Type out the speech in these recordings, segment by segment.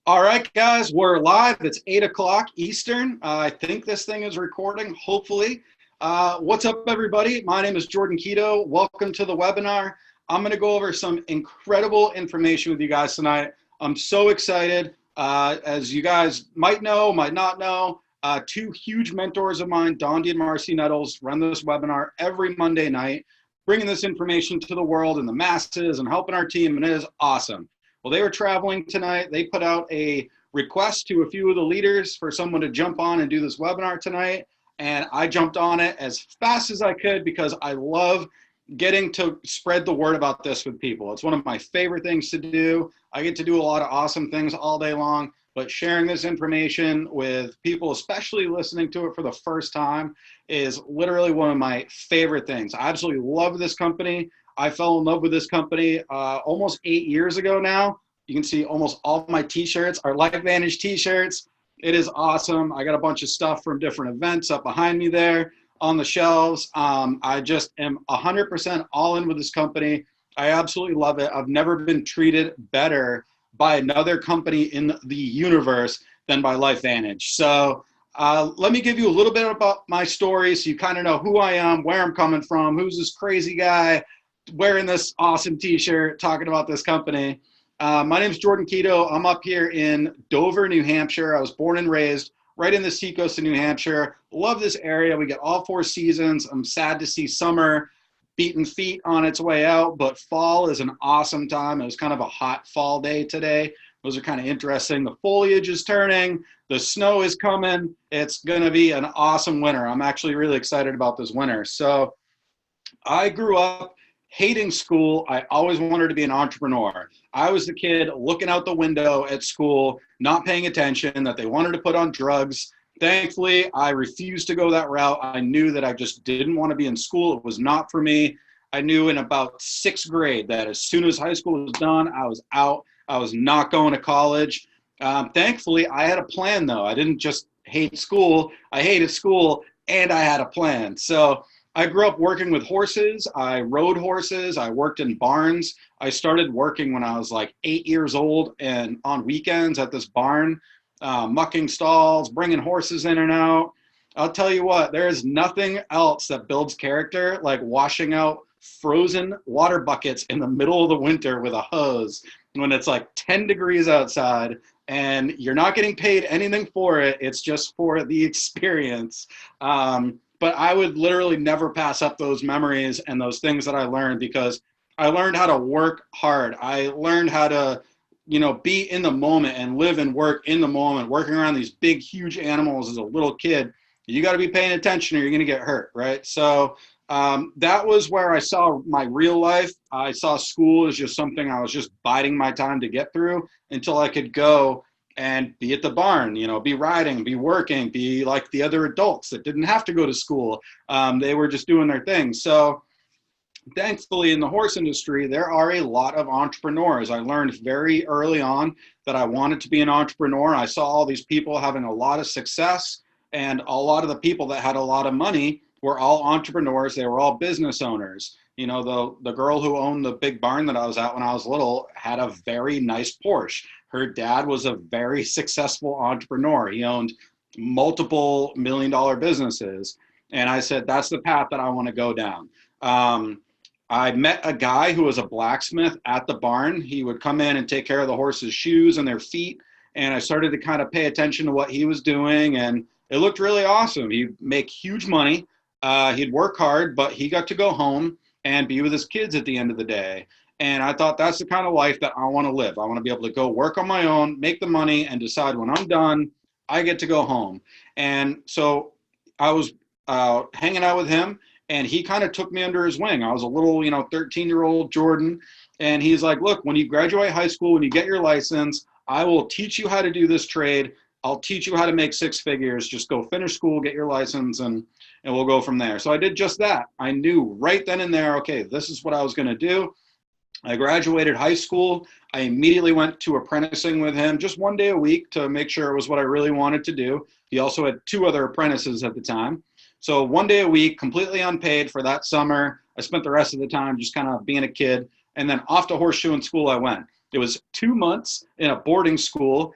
All right, guys, we're live. It's 8 o'clock Eastern. I think this thing is recording, hopefully. What's up, everybody? My name is Jordan Keto. Welcome to the webinar. I'm going to go over some incredible information with you guys tonight. I'm so excited. As you guys might know, might not know, two huge mentors of mine, Dondi and Marcy Nettles, run this webinar every Monday night, bringing this information to the world and the masses and helping our team, and it is awesome. Well, they were traveling tonight. They put out a request to a few of the leaders for someone to jump on and do this webinar tonight. And I jumped on it as fast as I could because I love getting to spread the word about this with people. It's one of my favorite things to do. I get to do a lot of awesome things all day long, but sharing this information with people, especially listening to it for the first time, is literally one of my favorite things. I absolutely love this company. I fell in love with this company almost 8 years ago now. You can see almost all my t-shirts are LifeVantage t-shirts. It is awesome. I got a bunch of stuff from different events up behind me there on the shelves. I just am 100% all in with this company. I absolutely love it. I've never been treated better by another company in the universe than by LifeVantage. So let me give you a little bit about my story so you kind of know who I am, where I'm coming from, who's this crazy guy wearing this awesome t-shirt talking about this company. My name is Jordan Keto. I'm up here in Dover, New Hampshire. I was born and raised right in the seacoast of New Hampshire. Love this area. We get all four seasons. I'm sad to see summer beating feet on its way out, but fall is an awesome time. It was kind of a hot fall day today. Those are kind of interesting. The foliage is turning. The snow is coming. It's going to be an awesome winter. I'm actually really excited about this winter. So I grew up hating school. I always wanted to be an entrepreneur. I was the kid looking out the window at school, not paying attention, that they wanted to put on drugs. Thankfully, I refused to go that route. I knew that I just didn't want to be in school. It was not for me. I knew in about sixth grade that as soon as high school was done, I was out. I was not going to college. Thankfully, I had a plan, though. I didn't just hate school. I hated school, and I had a plan. So I grew up working with horses. I rode horses. I worked in barns. I started working when I was like 8 years old and on weekends at this barn, mucking stalls, bringing horses in and out. I'll tell you what, there is nothing else that builds character like washing out frozen water buckets in the middle of the winter with a hose when it's like 10 degrees outside and you're not getting paid anything for it. It's just for the experience. But I would literally never pass up those memories and those things that I learned because I learned how to work hard. I learned how to, be in the moment and live and work in the moment, working around these big, huge animals as a little kid. You got to be paying attention or you're going to get hurt, right? So that was where I saw my real life. I saw school as just something I was just biding my time to get through until I could go and be at the barn, be riding, be working, be like the other adults that didn't have to go to school. They were just doing their thing. So thankfully in the horse industry, there are a lot of entrepreneurs. I learned very early on that I wanted to be an entrepreneur. I saw all these people having a lot of success, and a lot of the people that had a lot of money were all entrepreneurs. They were all business owners. The girl who owned the big barn that I was at when I was little had a very nice Porsche. Her dad was a very successful entrepreneur. He owned multiple million-dollar businesses. And I said, that's the path that I want to go down. I met a guy who was a blacksmith at the barn. He would come in and take care of the horses' shoes and their feet. And I started to kind of pay attention to what he was doing. And it looked really awesome. He'd make huge money. He'd work hard, but he got to go home and be with his kids at the end of the day. And I thought that's the kind of life that I want to live. I want to be able to go work on my own, make the money, and decide when I'm done, I get to go home. And so I was hanging out with him, and he kind of took me under his wing. I was a little, 13-year-old Jordan. And he's like, look, when you graduate high school, when you get your license, I will teach you how to do this trade. I'll teach you how to make six figures. Just go finish school, get your license, and we'll go from there. So I did just that. I knew right then and there, okay, this is what I was going to do. I graduated high school. I immediately went to apprenticing with him just one day a week to make sure it was what I really wanted to do. He also had two other apprentices at the time. So one day a week, completely unpaid for that summer. I spent the rest of the time just kind of being a kid. And then off to horseshoeing school I went. It was 2 months in a boarding school.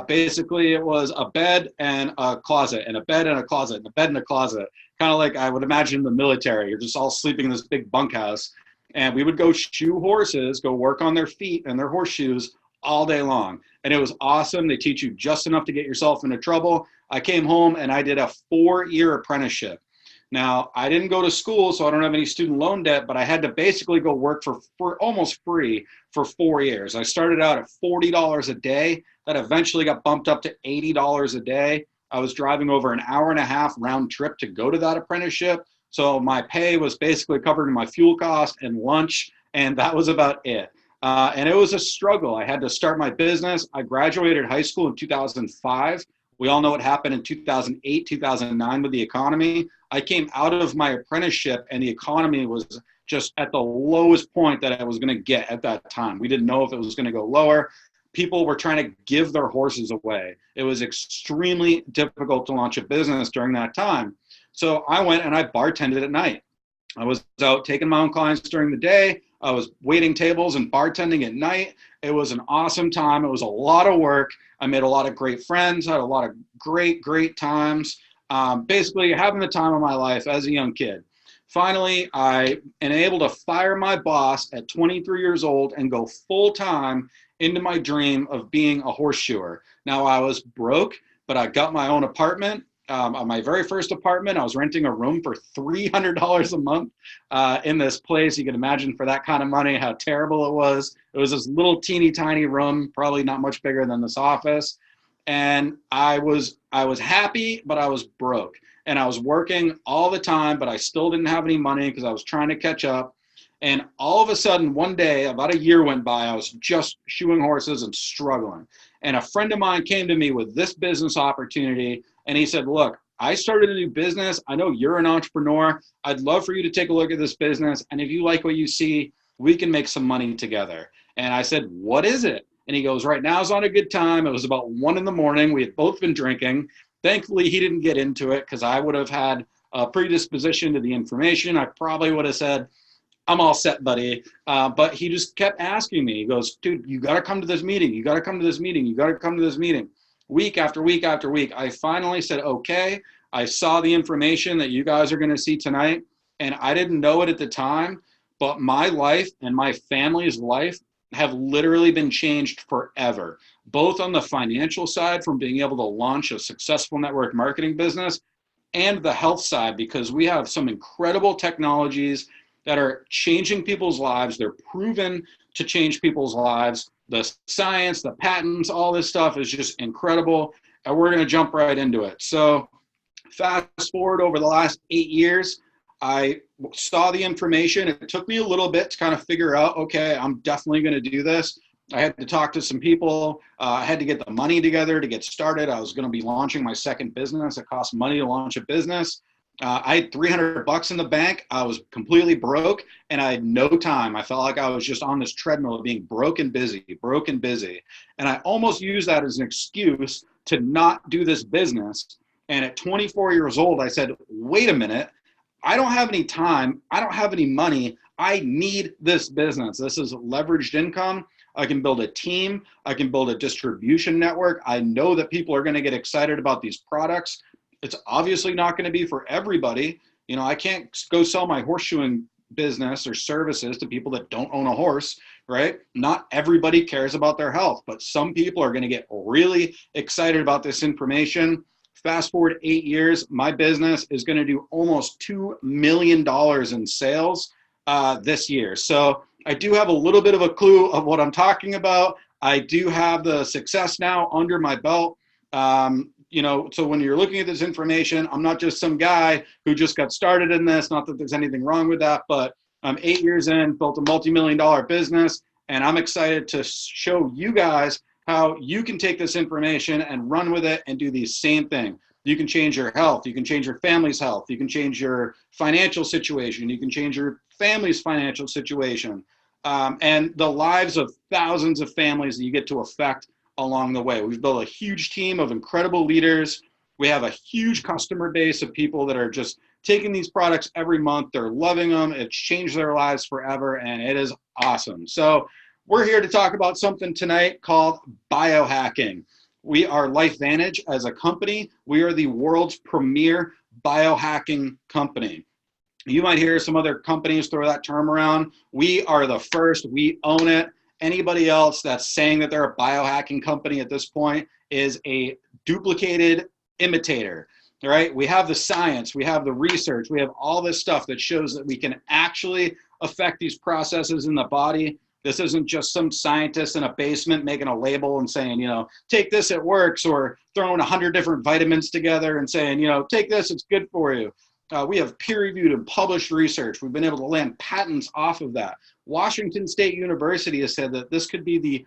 Basically, it was a bed and a closet, and a bed and a closet, and a bed and a closet. Kind of like I would imagine in the military. You're just all sleeping in this big bunkhouse. And we would go shoe horses, go work on their feet and their horseshoes all day long. And it was awesome. They teach you just enough to get yourself into trouble. I came home and I did a 4-year apprenticeship. Now, I didn't go to school, so I don't have any student loan debt, but I had to basically go work for almost free for 4 years. I started out at $40 a day. That eventually got bumped up to $80 a day. I was driving over an hour and a half round trip to go to that apprenticeship. So my pay was basically covered in my fuel cost and lunch, and that was about it. And it was a struggle. I had to start my business. I graduated high school in 2005. We all know what happened in 2008, 2009 with the economy. I came out of my apprenticeship and the economy was just at the lowest point that I was going to get at that time. We didn't know if it was going to go lower. People were trying to give their horses away. It was extremely difficult to launch a business during that time. So I went and I bartended at night. I was out taking my own clients during the day. I was waiting tables and bartending at night. It was an awesome time. It was a lot of work. I made a lot of great friends. I had a lot of great times. Basically having the time of my life as a young kid. Finally, I am able to fire my boss at 23 years old and go full time into my dream of being a horseshoer. Now I was broke, but I got my own apartment. My very first apartment, I was renting a room for $300 a month in this place. You can imagine for that kind of money how terrible it was. It was this little teeny tiny room, probably not much bigger than this office. And I was happy, but I was broke. And I was working all the time, but I still didn't have any money because I was trying to catch up. And all of a sudden, one day, about a year went by, I was just shoeing horses and struggling. And a friend of mine came to me with this business opportunity. And he said, look, I started a new business. I know you're an entrepreneur. I'd love for you to take a look at this business. And if you like what you see, we can make some money together. And I said, what is it? And he goes, right now is not a good time. It was about 1 a.m. We had both been drinking. Thankfully, he didn't get into it because I would have had a predisposition to the information. I probably would have said, I'm all set, buddy. But he just kept asking me. He goes, dude, you got to come to this meeting. You got to come to this meeting. You got to come to this meeting. Week after week after week, I finally said, okay. I saw the information that you guys are going to see tonight, and I didn't know it at the time, but my life and my family's life have literally been changed forever, both on the financial side from being able to launch a successful network marketing business and the health side, because we have some incredible technologies that are changing people's lives. They're proven to change people's lives. The science, the patents, all this stuff is just incredible. And we're going to jump right into it. So fast forward over the last 8 years, I saw the information. It took me a little bit to kind of figure out, okay, I'm definitely going to do this. I had to talk to some people. I had to get the money together to get started. I was going to be launching my second business. It costs money to launch a business. I had $300 in the bank. I was completely broke and I had no time. I felt like I was just on this treadmill of being broke and busy. And I almost used that as an excuse to not do this business. And at 24 years old, I said, wait a minute, I don't have any time. I don't have any money. I need this business. This is leveraged income. I can build a team. I can build a distribution network. I know that people are going to get excited about these products. It's obviously not going to be for everybody. You know, I can't go sell my horseshoeing business or services to people that don't own a horse, right? Not everybody cares about their health, but some people are going to get really excited about this information. Fast forward 8 years, my business is going to do almost $2 million in sales this year. So I do have a little bit of a clue of what I'm talking about. I do have the success now under my belt. You know, so when you're looking at this information, I'm not just some guy who just got started in this. Not that there's anything wrong with that, but I'm 8 years in, built a multi-million-dollar business, and I'm excited to show you guys how you can take this information and run with it and do the same thing. You can change your health. You can change your family's health. You can change your financial situation. You can change your family's financial situation, and the lives of thousands of families that you get to affect along the way. We've built a huge team of incredible leaders. We have a huge customer base of people that are just taking these products every month. They're loving them. It's changed their lives forever, and it is awesome. So We're here to talk about something tonight called biohacking. We are LifeVantage as a company. We are the world's premier biohacking company. You might hear some other companies throw that term around. We are the first. We own it. Anybody else that's saying that they're a biohacking company at this point is a duplicated imitator. All right. We have the science, we have the research, we have all this stuff that shows that we can actually affect these processes in the body. This isn't just some scientist in a basement making a label and saying, take this, it works, or throwing 100 different vitamins together and saying, take this, it's good for you. We have peer-reviewed and published research. We've been able to land patents off of that. Washington State University has said that this could be the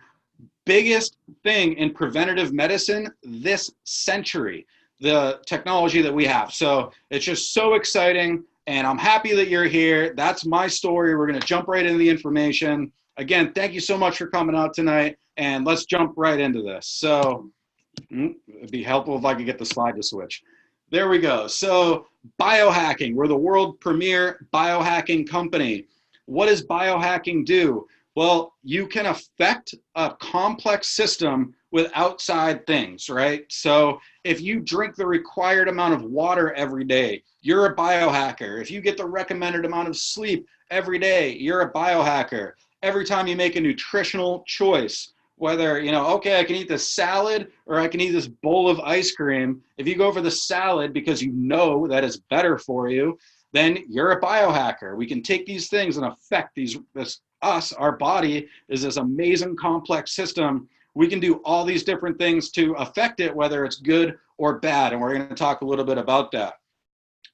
biggest thing in preventative medicine this century, the technology that we have. So it's just so exciting, and I'm happy that you're here. That's my story. We're going to jump right into the information. Again, thank you so much for coming out tonight, and let's jump right into this. So it'd be helpful if I could get the slide to switch. There we go. So biohacking, we're the world premier biohacking company. What does biohacking do? Well, you can affect a complex system with outside things, right? So if you drink the required amount of water every day, you're a biohacker. If you get the recommended amount of sleep every day, you're a biohacker. Every time you make a nutritional choice, whether, okay, I can eat this salad or I can eat this bowl of ice cream. If you go for the salad because you know that it's better for you, then you're a biohacker. We can take these things and affect our body is this amazing complex system. We can do all these different things to affect it, whether it's good or bad. And we're going to talk a little bit about that.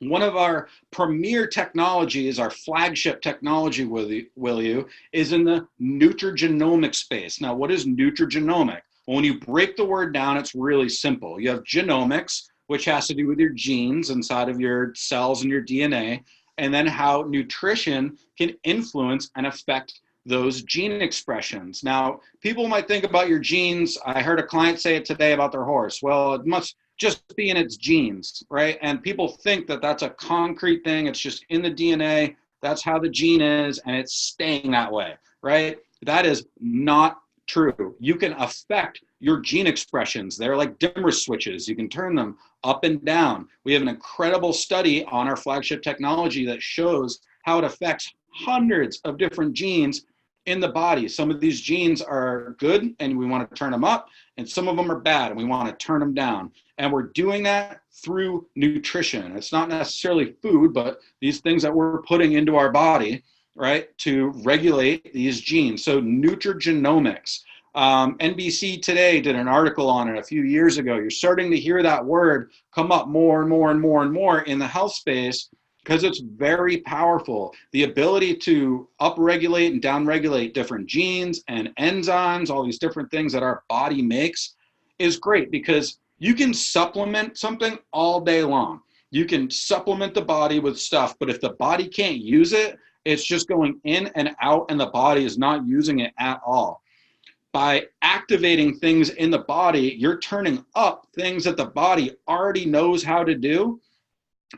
One of our premier technologies, our flagship technology, will you, is in the nutrigenomics space. Now, what is nutrigenomic? Well, when you break the word down, it's really simple. You have genomics, which has to do with your genes inside of your cells and your DNA, and then how nutrition can influence and affect those gene expressions. Now, people might think about your genes. I heard a client say it today about their horse. Well, it must just be in its genes, right? And people think that that's a concrete thing. It's just in the DNA. That's how the gene is, and it's staying that way, right? That is not true. You can affect your gene expressions. They're like dimmer switches. You can turn them up and down. We have an incredible study on our flagship technology that shows how it affects hundreds of different genes in the body. Some of these genes are good and we want to turn them up, and some of them are bad and we want to turn them down. And we're doing that through nutrition. It's not necessarily food, but these things that we're putting into our body, right, to regulate these genes. So nutrigenomics. NBC Today did an article on it a few years ago. You're starting to hear that word come up more and more and more and more in the health space because it's very powerful. The ability to upregulate and downregulate different genes and enzymes, all these different things that our body makes, is great because you can supplement something all day long. You can supplement the body with stuff, but if the body can't use it, it's just going in and out and the body is not using it at all. By activating things in the body, you're turning up things that the body already knows how to do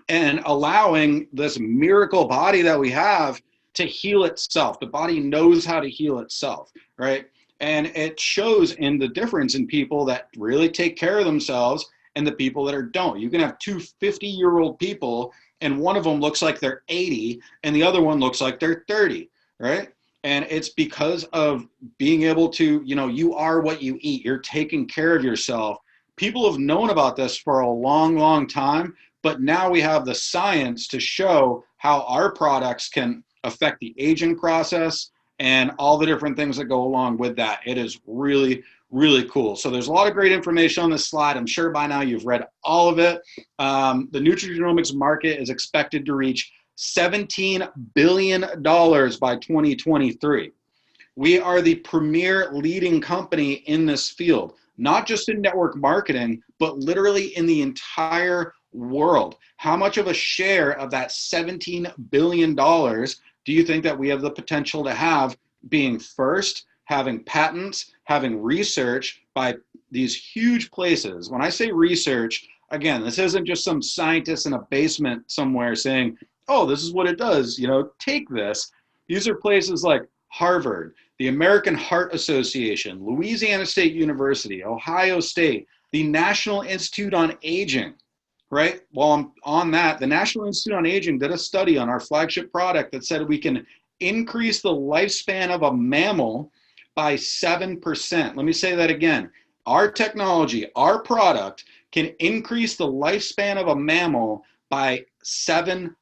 and allowing this miracle body that we have to heal itself. The body knows how to heal itself, right? And it shows in the difference in people that really take care of themselves and the people that don't. You can have two 50-year-old people and one of them looks like they're 80 and the other one looks like they're 30, right? And it's because of being able to, you are what you eat. You're taking care of yourself. People have known about this for a long, long time, but now we have the science to show how our products can affect the aging process and all the different things that go along with that. It is really, really cool. So there's a lot of great information on this slide. I'm sure by now you've read all of it. The nutrigenomics market is expected to reach $17 billion by 2023. We are the premier leading company in this field, not just in network marketing, but literally in the entire world. How much of a share of that $17 billion do you think that we have the potential to have being first, having patents, having research by these huge places? When I say research, again, this isn't just some scientist in a basement somewhere saying, oh, this is what it does, take this. These are places like Harvard. the American Heart Association, Louisiana State University, Ohio State, the National Institute on Aging, right? Well, I'm on that. The National Institute on Aging did a study on our flagship product that said we can increase the lifespan of a mammal by 7%. Let me say that again. Our technology, our product can increase the lifespan of a mammal by 7%.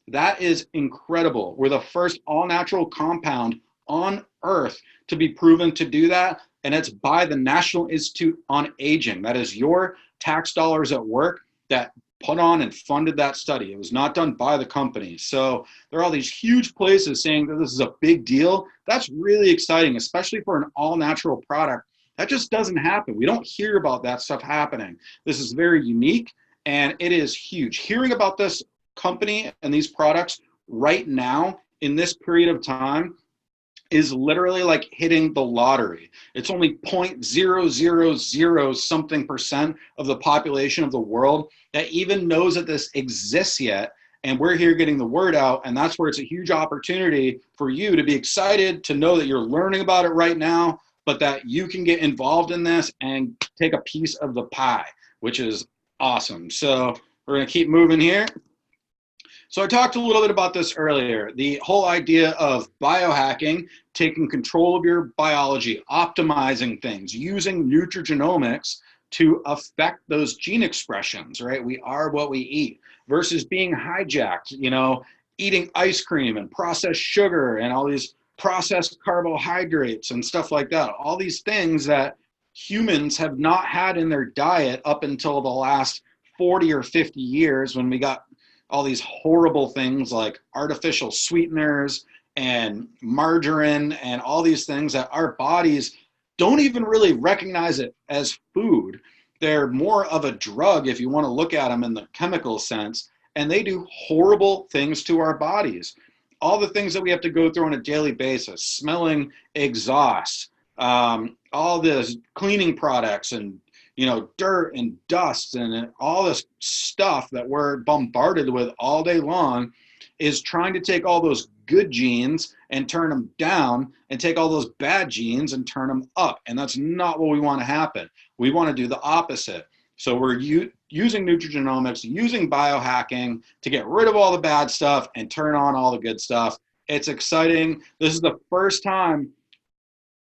That is incredible. We're the first all-natural compound on Earth to be proven to do that, and it's by the National Institute on Aging. That is your tax dollars at work that put on and funded that study. It was not done by the company. So there are all these huge places saying that this is a big deal. That's really exciting, especially for an all-natural product. That just doesn't happen. We don't hear about that stuff happening. This is very unique, and it is huge. Hearing about this company and these products right now in this period of time is literally like hitting the lottery. It's only 0.000 something percent of the population of the world that even knows that this exists yet. And we're here getting the word out. And that's where it's a huge opportunity for you to be excited to know that you're learning about it right now, but that you can get involved in this and take a piece of the pie, which is awesome. So we're going to keep moving here. So I talked a little bit about this earlier, the whole idea of biohacking, taking control of your biology, optimizing things, using nutrigenomics to affect those gene expressions, right? We are what we eat versus being hijacked, eating ice cream and processed sugar and all these processed carbohydrates and stuff like that. All these things that humans have not had in their diet up until the last 40 or 50 years when we got all these horrible things like artificial sweeteners and margarine and all these things that our bodies don't even really recognize it as food. They're more of a drug if you want to look at them in the chemical sense, and they do horrible things to our bodies. All the things that we have to go through on a daily basis, smelling exhaust, all this cleaning products and dirt and dust and all this stuff that we're bombarded with all day long is trying to take all those good genes and turn them down and take all those bad genes and turn them up. And that's not what we want to happen. We want to do the opposite. So we're using nutrigenomics, using biohacking to get rid of all the bad stuff and turn on all the good stuff. It's exciting. This is the first time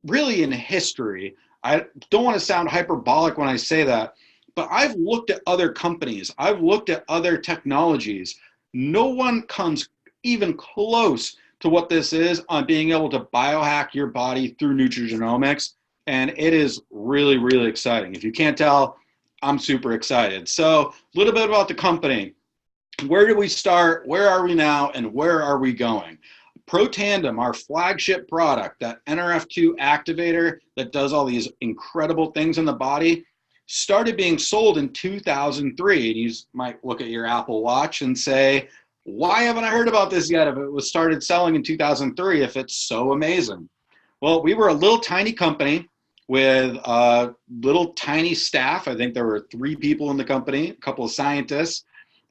really in history. I don't want to sound hyperbolic when I say that, but I've looked at other companies. I've looked at other technologies. No one comes even close to what this is on being able to biohack your body through nutrigenomics. And it is really, really exciting. If you can't tell, I'm super excited. So a little bit about the company. Where did we start? Where are we now? And where are we going? Protandim, our flagship product, that NRF2 activator that does all these incredible things in the body, started being sold in 2003. And you might look at your Apple Watch and say, why haven't I heard about this yet if it was started selling in 2003 if it's so amazing? Well, we were a little tiny company with a little tiny staff. I think there were 3 people in the company, a couple of scientists,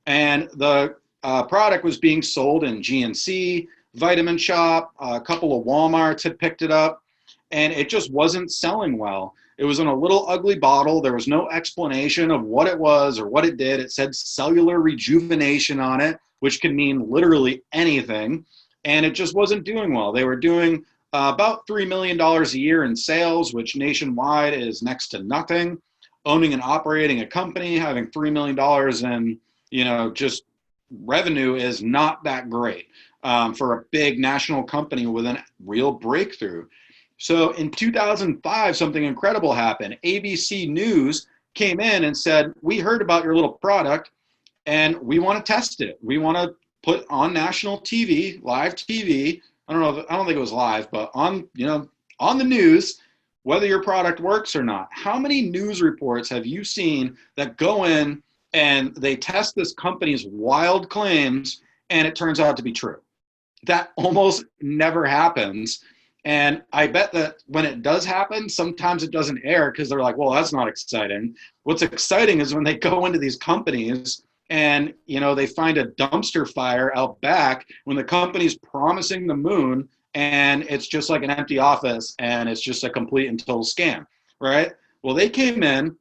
and the product was being sold in GNC, Vitamin Shop, a couple of Walmarts had picked it up, and it just wasn't selling well. It was in a little ugly bottle. There was no explanation of what it was or what it did. It said cellular rejuvenation on it, which can mean literally anything, and it just wasn't doing well. They were doing about $3 million a year in sales, which nationwide is next to nothing. Owning and operating a company, having $3 million in, just revenue is not that great for a big national company with a real breakthrough. So in 2005, something incredible happened. ABC News came in and said, we heard about your little product and we want to test it. We want to put on national TV, live TV. I don't think it was live, but on the news, whether your product works or not. How many news reports have you seen that go in and they test this company's wild claims and it turns out to be true? That almost never happens. And I bet that when it does happen, sometimes it doesn't air because they're like, well, that's not exciting. What's exciting is when they go into these companies and, they find a dumpster fire out back when the company's promising the moon and it's just like an empty office, and it's just a complete and total scam, right? Well, they came in,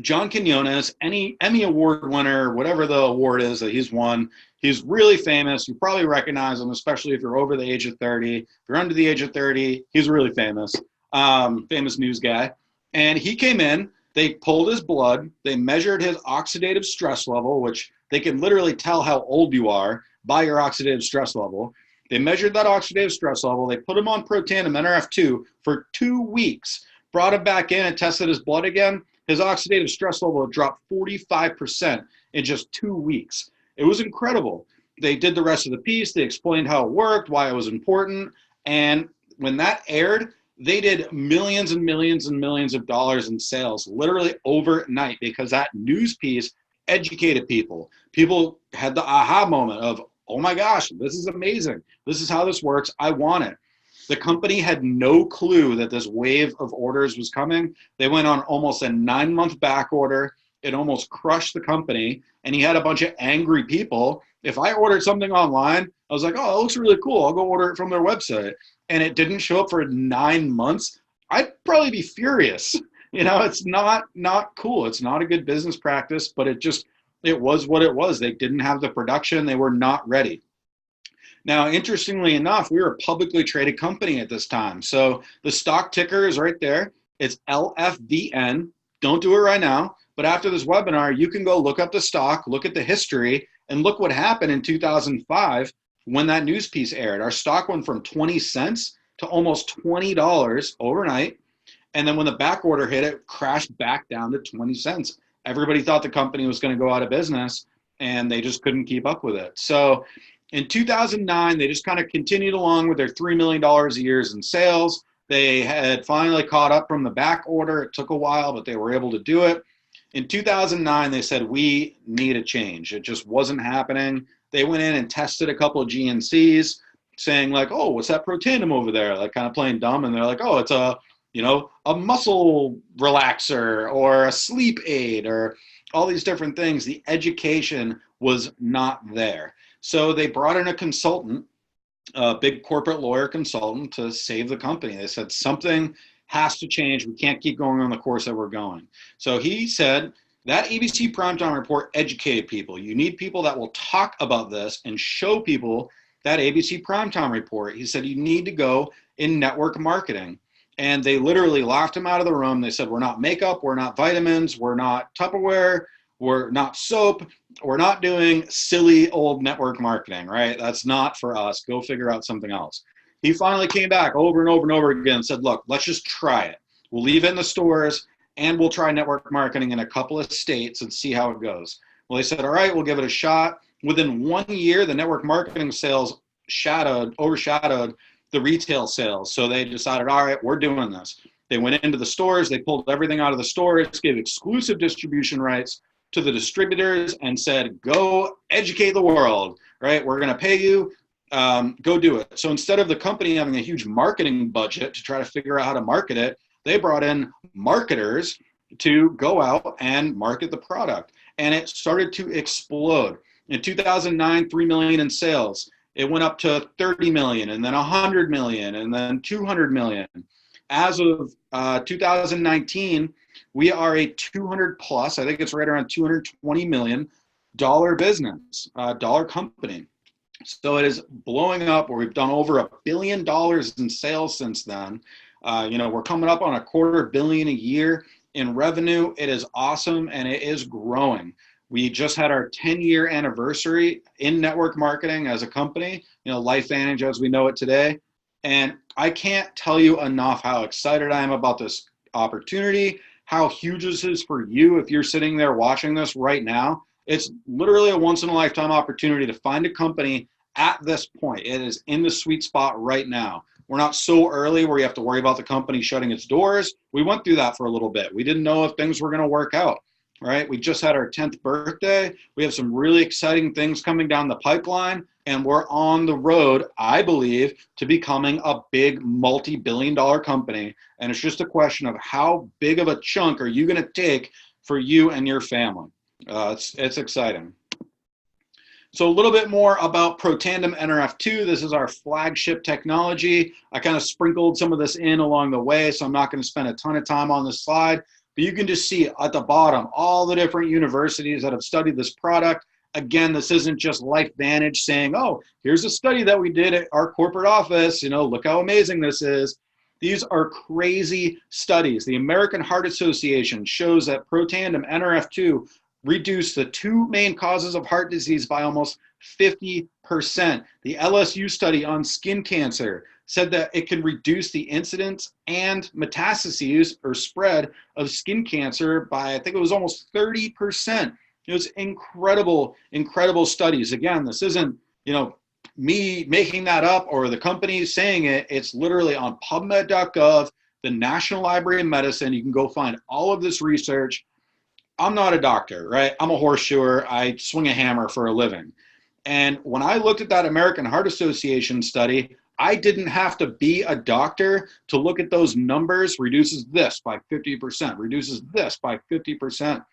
John Quinones, any Emmy Award winner, whatever the award is that he's won, he's really famous. You probably recognize him, especially if you're over the age of 30. If you're under the age of 30, he's really famous, famous news guy. And he came in, they pulled his blood, they measured his oxidative stress level, which they can literally tell how old you are by your oxidative stress level. They measured that oxidative stress level, they put him on Protandim NRF2 for 2 weeks, brought him back in and tested his blood again. His oxidative stress level dropped 45% in just 2 weeks. It was incredible. They did the rest of the piece. They explained how it worked, why it was important. And when that aired, they did millions and millions and millions of dollars in sales literally overnight because that news piece educated people. People had the aha moment of, oh my gosh, this is amazing. This is how this works. I want it. The company had no clue that this wave of orders was coming. They went on almost a 9-month back order. It almost crushed the company. And he had a bunch of angry people. If I ordered something online, I was like, oh, it looks really cool. I'll go order it from their website. And it didn't show up for 9 months. I'd probably be furious. You know, it's not cool. It's not a good business practice, but it was what it was. They didn't have the production. They were not ready. Now, interestingly enough, we were a publicly traded company at this time. So the stock ticker is right there. It's LFVN. Don't do it right now. But after this webinar, you can go look up the stock, look at the history, and look what happened in 2005 when that news piece aired. Our stock went from 20 cents to almost $20 overnight. And then when the back order hit, it crashed back down to 20 cents. Everybody thought the company was going to go out of business, and they just couldn't keep up with it. So in 2009, they just kind of continued along with their $3 million a year in sales. They had finally caught up from the back order. It took a while, but they were able to do it. In 2009, they said, we need a change. It just wasn't happening. They went in and tested a couple of GNCs saying like, oh, what's that Protandim over there? Like kind of playing dumb. And they're like, oh, it's a muscle relaxer or a sleep aid or all these different things. The education was not there. So they brought in a consultant, a big corporate lawyer consultant, to save the company. They said something has to change. We can't keep going on the course that we're going. So he said that ABC Primetime Report educated people. You need people that will talk about this and show people that ABC Primetime Report. He said you need to go in network marketing. And they literally laughed him out of the room. They said, we're not makeup, we're not vitamins, we're not Tupperware, we're not soap, we're not doing silly old network marketing, right? That's not for us. Go figure out something else. He finally came back over and over and over again and said, look, let's just try it. We'll leave it in the stores and we'll try network marketing in a couple of states and see how it goes. Well, they said, all right, we'll give it a shot. Within 1 year, the network marketing sales overshadowed the retail sales. So they decided, all right, we're doing this. They went into the stores, they pulled everything out of the stores, gave exclusive distribution rights to the distributors and said, go educate the world, right? We're gonna pay you, go do it. So instead of the company having a huge marketing budget to try to figure out how to market it, they brought in marketers to go out and market the product. And it started to explode. In 2009, 3 million in sales. It went up to 30 million and then 100 million and then 200 million. As of 2019, we are a 200 plus, I think it's right around $220 million business, dollar company. So it is blowing up where we've done over $1 billion in sales since then. We're coming up on $250 million a year in revenue. It is awesome and it is growing. We just had our 10-year anniversary in network marketing as a company, LifeVantage as we know it today. And I can't tell you enough how excited I am about this opportunity, how huge this is for you if you're sitting there watching this right now. It's literally a once-in-a-lifetime opportunity to find a company at this point. It is in the sweet spot right now. We're not so early where you have to worry about the company shutting its doors. We went through that for a little bit. We didn't know if things were going to work out. Right? We just had our 10th birthday. We have some really exciting things coming down the pipeline, and we're on the road, I believe, to becoming a big multi-billion-dollar company. And it's just a question of how big of a chunk are you going to take for you and your family. It's exciting. So a little bit more about Protandim NRF2. This is our flagship technology. I kind of sprinkled some of this in along the way, so I'm not going to spend a ton of time on this slide. But you can just see at the bottom all the different universities that have studied this product. Again, this isn't just LifeVantage saying, oh, here's a study that we did at our corporate office. Look how amazing this is. These are crazy studies. The American Heart Association shows that Protandim NRF2 reduced the two main causes of heart disease by almost 50%. The LSU study on skin cancer said that it can reduce the incidence and metastases or spread of skin cancer by, I think it was almost 30%. It was incredible, incredible studies. Again, this isn't, me making that up or the company saying it. It's literally on PubMed.gov, the National Library of Medicine. You can go find all of this research. I'm not a doctor, right? I'm a horseshoer. I swing a hammer for a living. And when I looked at that American Heart Association study, I didn't have to be a doctor to look at those numbers. Reduces this by 50%, reduces this by 50%.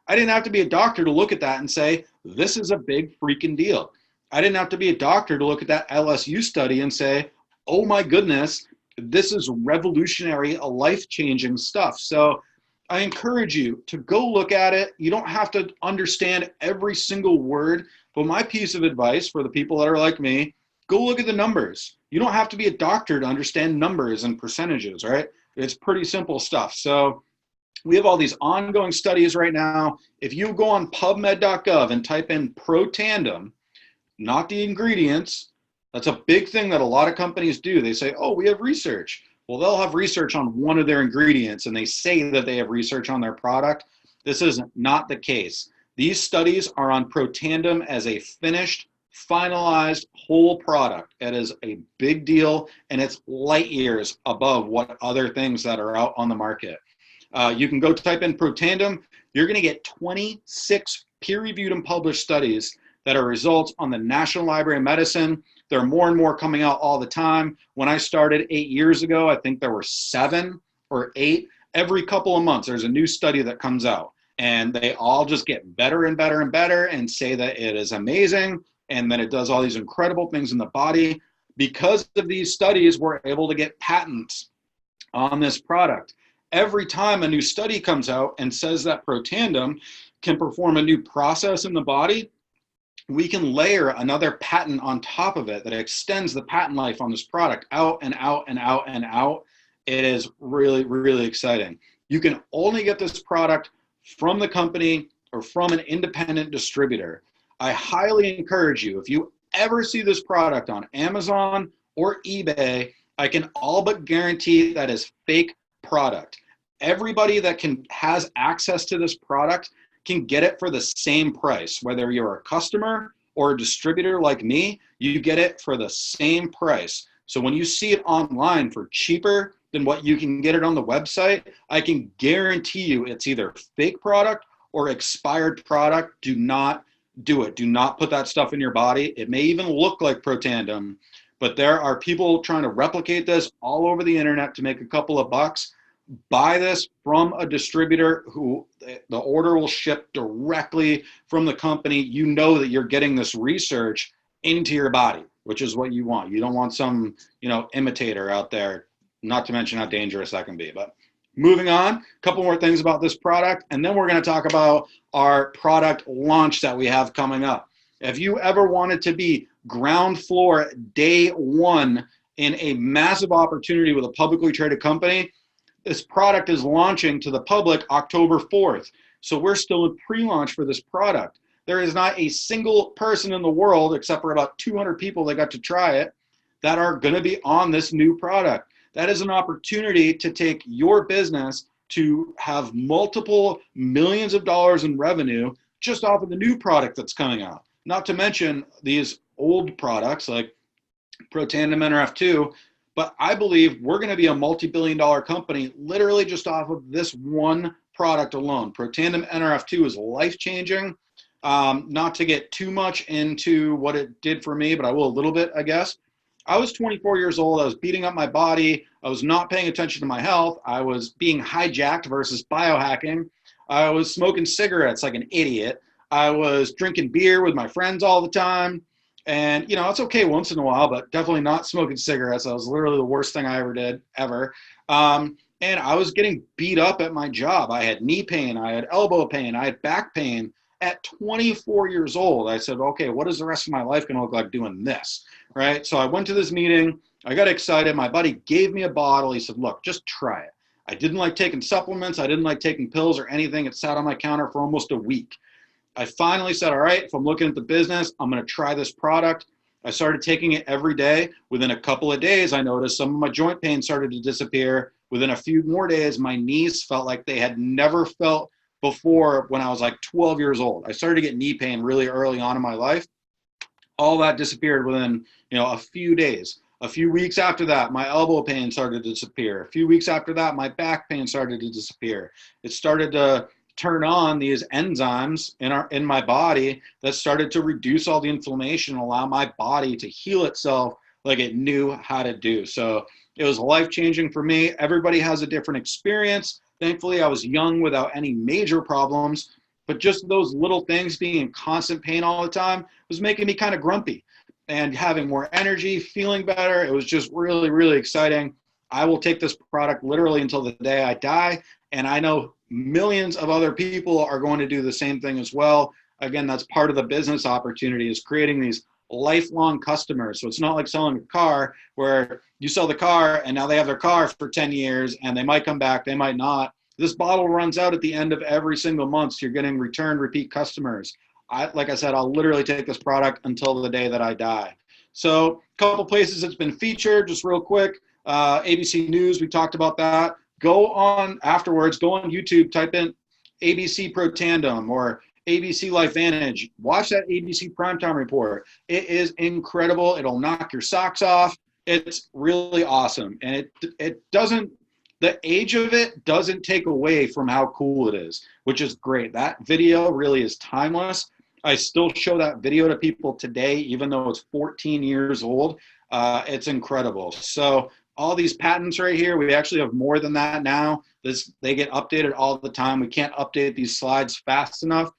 I didn't have to be a doctor to look at that and say, this is a big freaking deal. I didn't have to be a doctor to look at that LSU study and say, oh my goodness, this is revolutionary, life-changing stuff. So I encourage you to go look at it. You don't have to understand every single word, but my piece of advice for the people that are like me, go look at the numbers. You don't have to be a doctor to understand numbers and percentages, right? It's pretty simple stuff. So we have all these ongoing studies right now. If you go on PubMed.gov and type in Protandim, not the ingredients, that's a big thing that a lot of companies do. They say, oh, we have research. Well, they'll have research on one of their ingredients and they say that they have research on their product. This is not the case. These studies are on Protandim as a finished, finalized whole product. It is a big deal and it's light years above what other things that are out on the market. You can go type in Protandim. You're going to get 26 peer-reviewed and published studies that are results on the National Library of Medicine. There are more and more coming out all the time. When I started 8 years ago, I think there were 7 or 8. Every couple of months, there's a new study that comes out. And they all just get better and better and better and say that it is amazing and that it does all these incredible things in the body. Because of these studies, we're able to get patents on this product. Every time a new study comes out and says that Protandim can perform a new process in the body, we can layer another patent on top of it that extends the patent life on this product out and out and out and out. It is really, really exciting. You can only get this product from the company or from an independent distributor. I highly encourage you, if you ever see this product on Amazon or eBay, I can all but guarantee that is fake product. Everybody that has access to this product can get it for the same price. Whether you're a customer or a distributor like me, you get it for the same price. So when you see it online for cheaper than what you can get it on the website, I can guarantee you it's either fake product or expired product. Do not do it. Do not put that stuff in your body. It may even look like Protandim, but there are people trying to replicate this all over the internet to make a couple of bucks. Buy this from a distributor who the order will ship directly from the company. You know that you're getting this research into your body, which is what you want. You don't want some, imitator out there, not to mention how dangerous that can be. But moving on, a couple more things about this product, and then we're going to talk about our product launch that we have coming up. If you ever wanted to be ground floor day one in a massive opportunity with a publicly traded company, this product is launching to the public October 4th. So we're still in pre-launch for this product. There is not a single person in the world, except for about 200 people that got to try it, that are going to be on this new product. That is an opportunity to take your business to have multiple millions of dollars in revenue just off of the new product that's coming out. Not to mention these old products like Protandim NRF2. But I believe we're going to be a multi-billion-dollar company literally just off of this one product alone. Protandim NRF2 is life-changing. Not to get too much into what it did for me, but I will a little bit, I guess. I was 24 years old. I was beating up my body. I was not paying attention to my health. I was being hijacked versus biohacking. I was smoking cigarettes like an idiot. I was drinking beer with my friends all the time. And, you know, it's okay once in a while, but definitely not smoking cigarettes. That was literally the worst thing I ever did, ever. And I was getting beat up at my job. I had knee pain, I had elbow pain, I had back pain. At 24 years old, I said, okay, what is the rest of my life going to look like doing this? Right? So I went to this meeting. I got excited. My buddy gave me a bottle. He said, look, just try it. I didn't like taking supplements. I didn't like taking pills or anything. It sat on my counter for almost a week. I finally said, all right, if I'm looking at the business, I'm going to try this product. I started taking it every day. Within a couple of days, I noticed some of my joint pain started to disappear. Within a few more days, my knees felt like they had never felt before when I was like 12 years old. I started to get knee pain really early on in my life. All that disappeared within, you know, a few days. A few weeks after that, my elbow pain started to disappear. A few weeks after that, my back pain started to disappear. It started to turn on these enzymes in my body that started to reduce all the inflammation and allow my body to heal itself like it knew how to do. So it was life-changing for me. Everybody has a different experience. Thankfully, I was young without any major problems, but just those little things, being in constant pain all the time, was making me kind of grumpy. And having more energy, feeling better, it was just really, really exciting. I will take this product literally until the day I die, and I know millions of other people are going to do the same thing as well. Again, that's part of the business opportunity, is creating these lifelong customers. So it's not like selling a car where you sell the car and now they have their car for 10 years and they might come back, they might not. This bottle runs out at the end of every single month. So you're getting return, repeat customers. Like I said, I'll literally take this product until the day that I die. So a couple places it's been featured, just real quick. ABC News, we talked about that. Go on afterwards, go on YouTube, type in ABC Pro Tandem or ABC LifeVantage. Watch that ABC Primetime Report. It is incredible. It'll knock your socks off. It's really awesome. And it doesn't, the age of it doesn't take away from how cool it is, which is great. That video really is timeless. I still show that video to people today, even though it's 14 years old. It's incredible. So all these patents right here, we actually have more than that now. They get updated all the time. We can't update these slides fast enough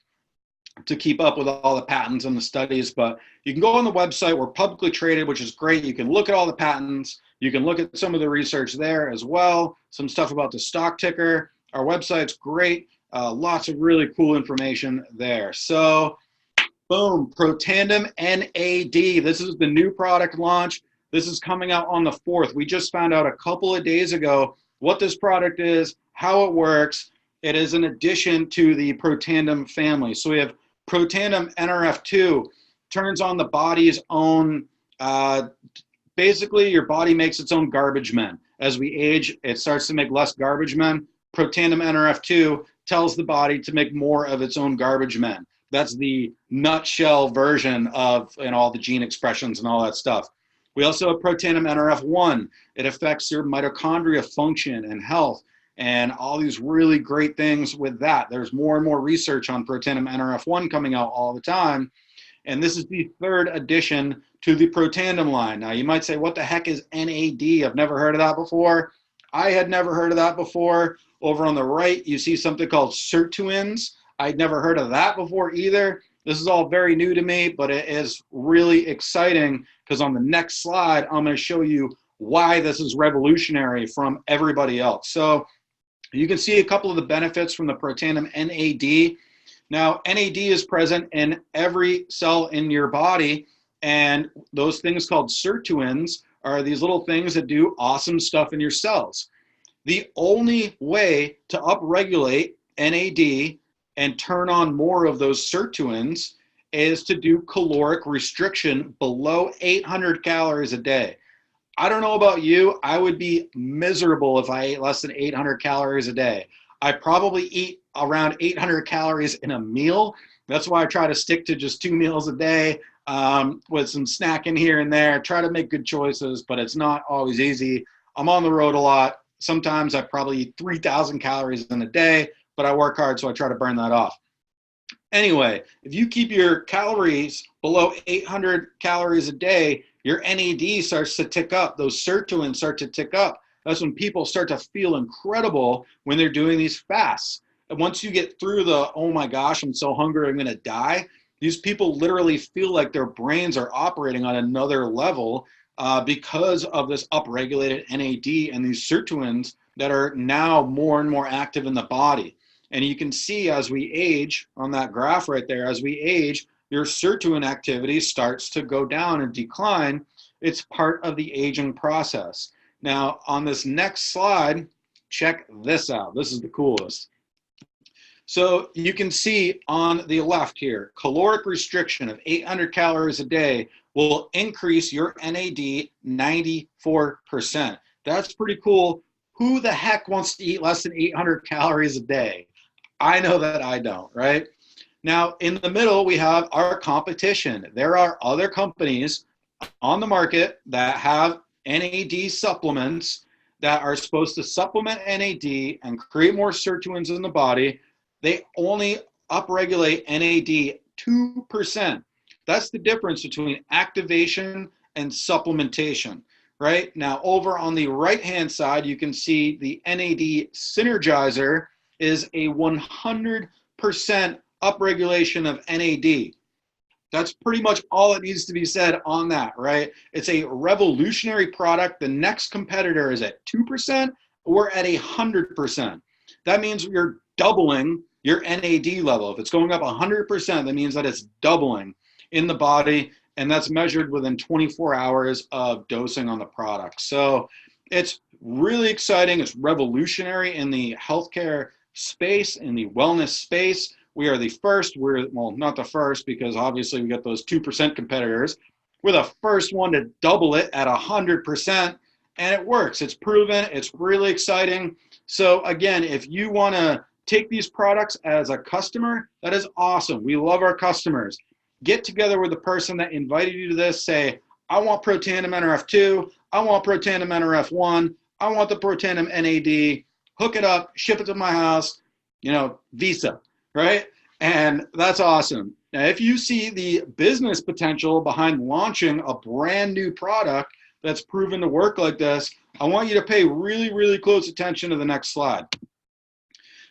to keep up with all the patents and the studies, but you can go on the website. We're publicly traded, which is great. You can look at all the patents. You can look at some of the research there as well. Some stuff about the stock ticker. Our website's great. Lots of really cool information there. So boom, Protandem NAD. This is the new product launch. This is coming out on the 4th. We just found out a couple of days ago what this product is, how it works. It is an addition to the Protandem family. So we have Protandem NRF2, turns on the body's own, basically your body makes its own garbage men. As we age, it starts to make less garbage men. Protandem NRF2 tells the body to make more of its own garbage men. That's the nutshell version of, you know, all the gene expressions and all that stuff. We also have Protandem NRF1. It affects your mitochondria function and health and all these really great things with that. There's more and more research on Protandem NRF1 coming out all the time. And this is the 3rd addition to the Protandem line. Now you might say, what the heck is NAD? I've never heard of that before. I had never heard of that before. Over on the right, you see something called sirtuins. I'd never heard of that before either. This is all very new to me, but it is really exciting because on the next slide, I'm going to show you why this is revolutionary from everybody else. So you can see a couple of the benefits from the Protandem NAD. Now, NAD is present in every cell in your body, and those things called sirtuins are these little things that do awesome stuff in your cells. The only way to upregulate NAD and turn on more of those sirtuins is to do caloric restriction below 800 calories a day. I don't know about you, I would be miserable if I ate less than 800 calories a day. I probably eat around 800 calories in a meal. That's why I try to stick to just 2 meals a day with some snacking here and there. Try to make good choices, but it's not always easy. I'm on the road a lot. Sometimes I probably eat 3,000 calories in a day, but I work hard, so I try to burn that off. Anyway, if you keep your calories below 800 calories a day, your NAD starts to tick up. Those sirtuins start to tick up. That's when people start to feel incredible when they're doing these fasts. And once you get through the, oh my gosh, I'm so hungry, I'm going to die, these people literally feel like their brains are operating on another level because of this upregulated NAD and these sirtuins that are now more and more active in the body. And you can see as we age on that graph right there, as we age, your sirtuin activity starts to go down and decline. It's part of the aging process. Now, on this next slide, check this out. This is the coolest. So you can see on the left here, caloric restriction of 800 calories a day will increase your NAD 94%. That's pretty cool. Who the heck wants to eat less than 800 calories a day? I know that I don't, right? Now, in the middle, we have our competition. There are other companies on the market that have NAD supplements that are supposed to supplement NAD and create more sirtuins in the body. They only upregulate NAD 2%. That's the difference between activation and supplementation, right? Now, over on the right-hand side, you can see the NAD Synergizer is a 100% upregulation of NAD. That's pretty much all that needs to be said on that, right? It's a revolutionary product. The next competitor is at 2%. We're at 100%. That means you're doubling your NAD level. If it's going up 100%, that means that it's doubling in the body, and that's measured within 24 hours of dosing on the product. So it's really exciting. It's revolutionary in the healthcare space, in the wellness space. We are the first, well, not the first, because obviously we got those 2% competitors. We're the first one to double it at 100%, and it works. It's proven. It's really exciting. So again, if you want to take these products as a customer, that is awesome. We love our customers. Get together with the person that invited you to this. Say, I want Protandim NRF2. I want Protandim NRF1. I want the Protandim NAD. Hook it up, ship it to my house, Visa, right? And that's awesome. Now, if you see the business potential behind launching a brand new product that's proven to work like this, I want you to pay really, really close attention to the next slide.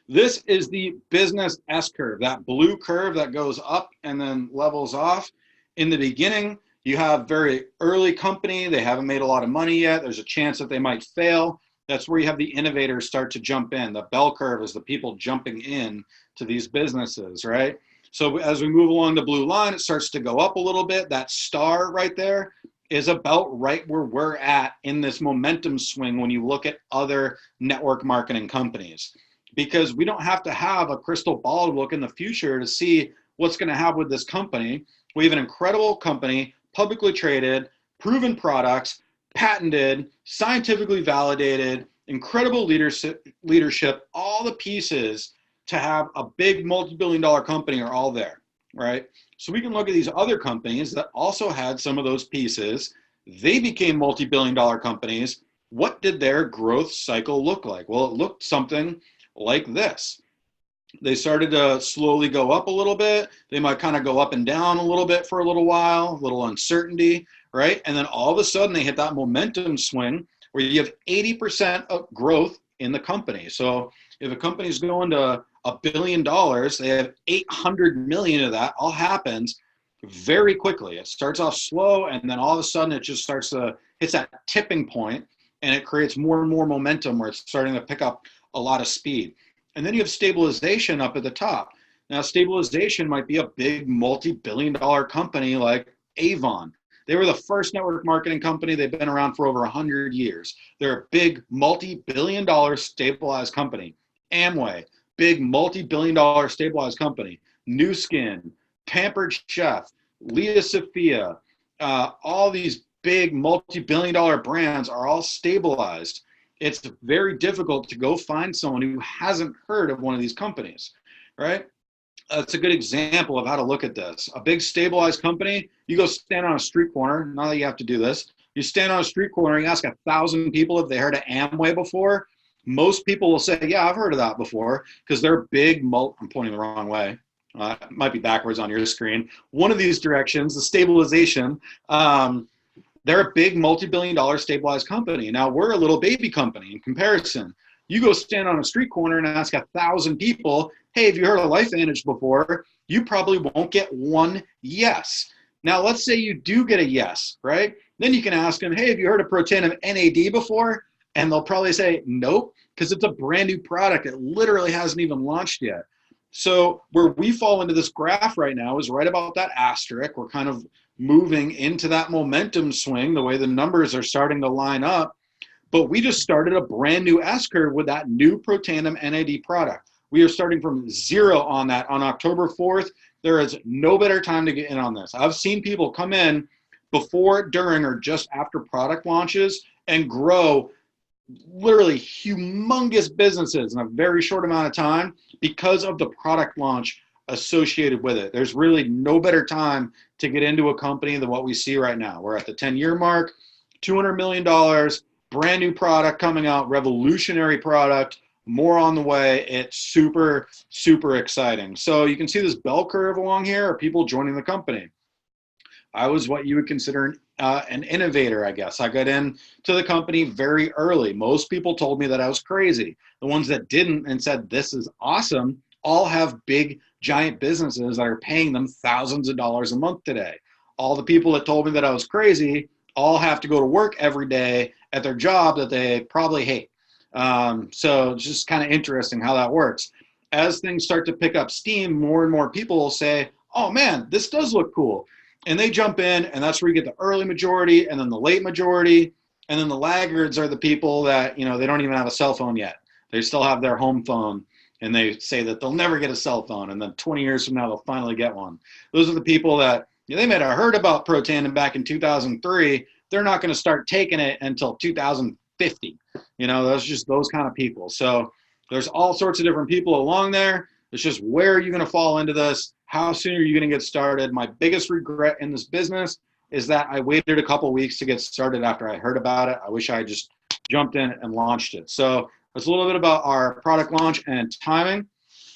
This is the business S-curve, that blue curve that goes up and then levels off. In the beginning, you have very early company. They haven't made a lot of money yet. There's a chance that they might fail. That's where you have the innovators start to jump in. The bell curve is the people jumping in to these businesses, right? So as we move along the blue line, it starts to go up a little bit. That star right there is about right where we're at in this momentum swing when you look at other network marketing companies. Because we don't have to have a crystal ball to look in the future to see what's going to happen with this company. We have an incredible company, publicly traded, proven products, patented, scientifically validated, incredible leadership, all the pieces to have a big multi-billion-dollar company are all there, right? So we can look at these other companies that also had some of those pieces. They became multi-billion-dollar companies. What did their growth cycle look like? Well, it looked something like this. They started to slowly go up a little bit. They might kind of go up and down a little bit for a little while, a little uncertainty, right? And then all of a sudden they hit that momentum swing where you have 80% of growth in the company. So if a company's going to $1 billion, they have 800 million of that. All happens very quickly. It starts off slow, and then all of a sudden it just starts to hit that tipping point, and it creates more and more momentum where it's starting to pick up a lot of speed. And then you have stabilization up at the top. Now, stabilization might be a big multi-billion-dollar company like Avon. They were the first network marketing company. They've been around for over 100 years. They're a big multi-billion-dollar stabilized company. Amway, big multi-billion-dollar stabilized company. Nu Skin, Pampered Chef, Lea Sophia, all these big multi-billion-dollar brands are all stabilized. It's very difficult to go find someone who hasn't heard of one of these companies, right? It's a good example of how to look at this. A big stabilized company, you go stand on a street corner, not that you have to do this, you stand on a street corner, you ask 1,000 people if they heard of Amway before. Most people will say, yeah, I've heard of that before, because they're big, I'm pointing the wrong way. It might be backwards on your screen. One of these directions, the stabilization, they're a big multi-billion-dollar stabilized company. Now, we're a little baby company in comparison. You go stand on a street corner and ask 1,000 people, hey, have you heard of LifeVantage before? You probably won't get one yes. Now, let's say you do get a yes, right? Then you can ask them, hey, have you heard of Protandim NAD before? And they'll probably say, nope, because it's a brand new product. It literally hasn't even launched yet. So where we fall into this graph right now is right about that asterisk. We're kind of moving into that momentum swing, the way the numbers are starting to line up. But we just started a brand new S-curve with that new Protandim NAD product. We are starting from zero on that on October 4th. There is no better time to get in on this. I've seen people come in before, during, or just after product launches and grow literally humongous businesses in a very short amount of time because of the product launch associated with it. There's really no better time to get into a company than what we see right now. We're at the 10-year mark, $200 million, brand new product coming out, revolutionary product, more on the way. It's super, super exciting. So you can see this bell curve along here are people joining the company. I was what you would consider an innovator, I guess. I got into the company very early. Most people told me that I was crazy. The ones that didn't and said, this is awesome, all have big, giant businesses that are paying them thousands of dollars a month today. All the people that told me that I was crazy all have to go to work every day at their job that they probably hate. So it's just kind of interesting how that works. As things start to pick up steam, more and more people will say, oh man, this does look cool. And they jump in, and that's where you get the early majority and then the late majority. And then the laggards are the people that, you know, they don't even have a cell phone yet. They still have their home phone, and they say that they'll never get a cell phone. And then 20 years from now, they'll finally get one. Those are the people that, you know, they might have heard about Protandim back in 2003. They're not going to start taking it until 2050. You know, that's just those kind of people. So there's all sorts of different people along there. It's just, where are you going to fall into this? How soon are you going to get started? My biggest regret in this business is that I waited a couple weeks to get started after I heard about it. I wish I just jumped in and launched it. So that's a little bit about our product launch and timing.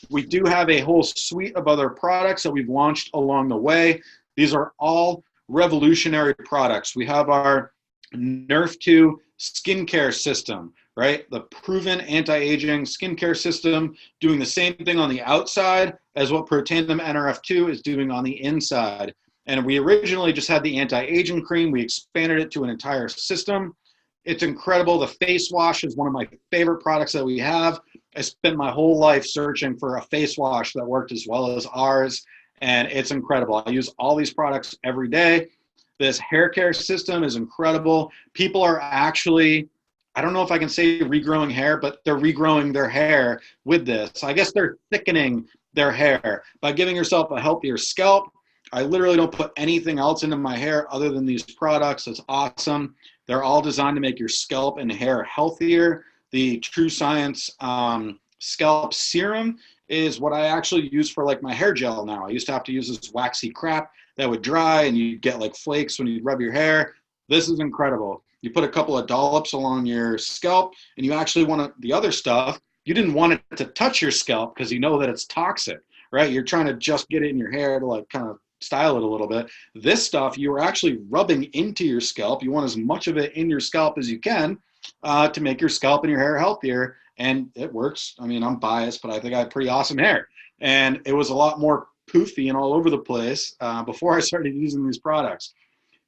We do have a whole suite of other products that we've launched along the way. These are all revolutionary products. We have our Nerf 2 skincare system, right? The proven anti-aging skincare system, doing the same thing on the outside as what Protandim NRF2 is doing on the inside. And we originally just had the anti-aging cream. We expanded it to an entire system. It's incredible. The face wash is one of my favorite products that we have. I spent my whole life searching for a face wash that worked as well as ours, and it's incredible. I use all these products every day. This hair care system is incredible. People are actually, I don't know if I can say regrowing hair, but they're regrowing their hair with this. I guess they're thickening their hair by giving yourself a healthier scalp. I literally don't put anything else into my hair other than these products. It's awesome. They're all designed to make your scalp and hair healthier. The True Science scalp serum is what I actually use for like my hair gel now. I used to have to use this waxy crap that would dry and you'd get like flakes when you rub your hair. This is incredible. You put a couple of dollops along your scalp, and you actually want the other stuff, you didn't want it to touch your scalp because you know that it's toxic, right? You're trying to just get it in your hair to like kind of style it a little bit. This stuff you are actually rubbing into your scalp. You want as much of it in your scalp as you can to make your scalp and your hair healthier. And it works. I mean, I'm biased, but I think I have pretty awesome hair. And it was a lot more poofy and all over the place before I started using these products.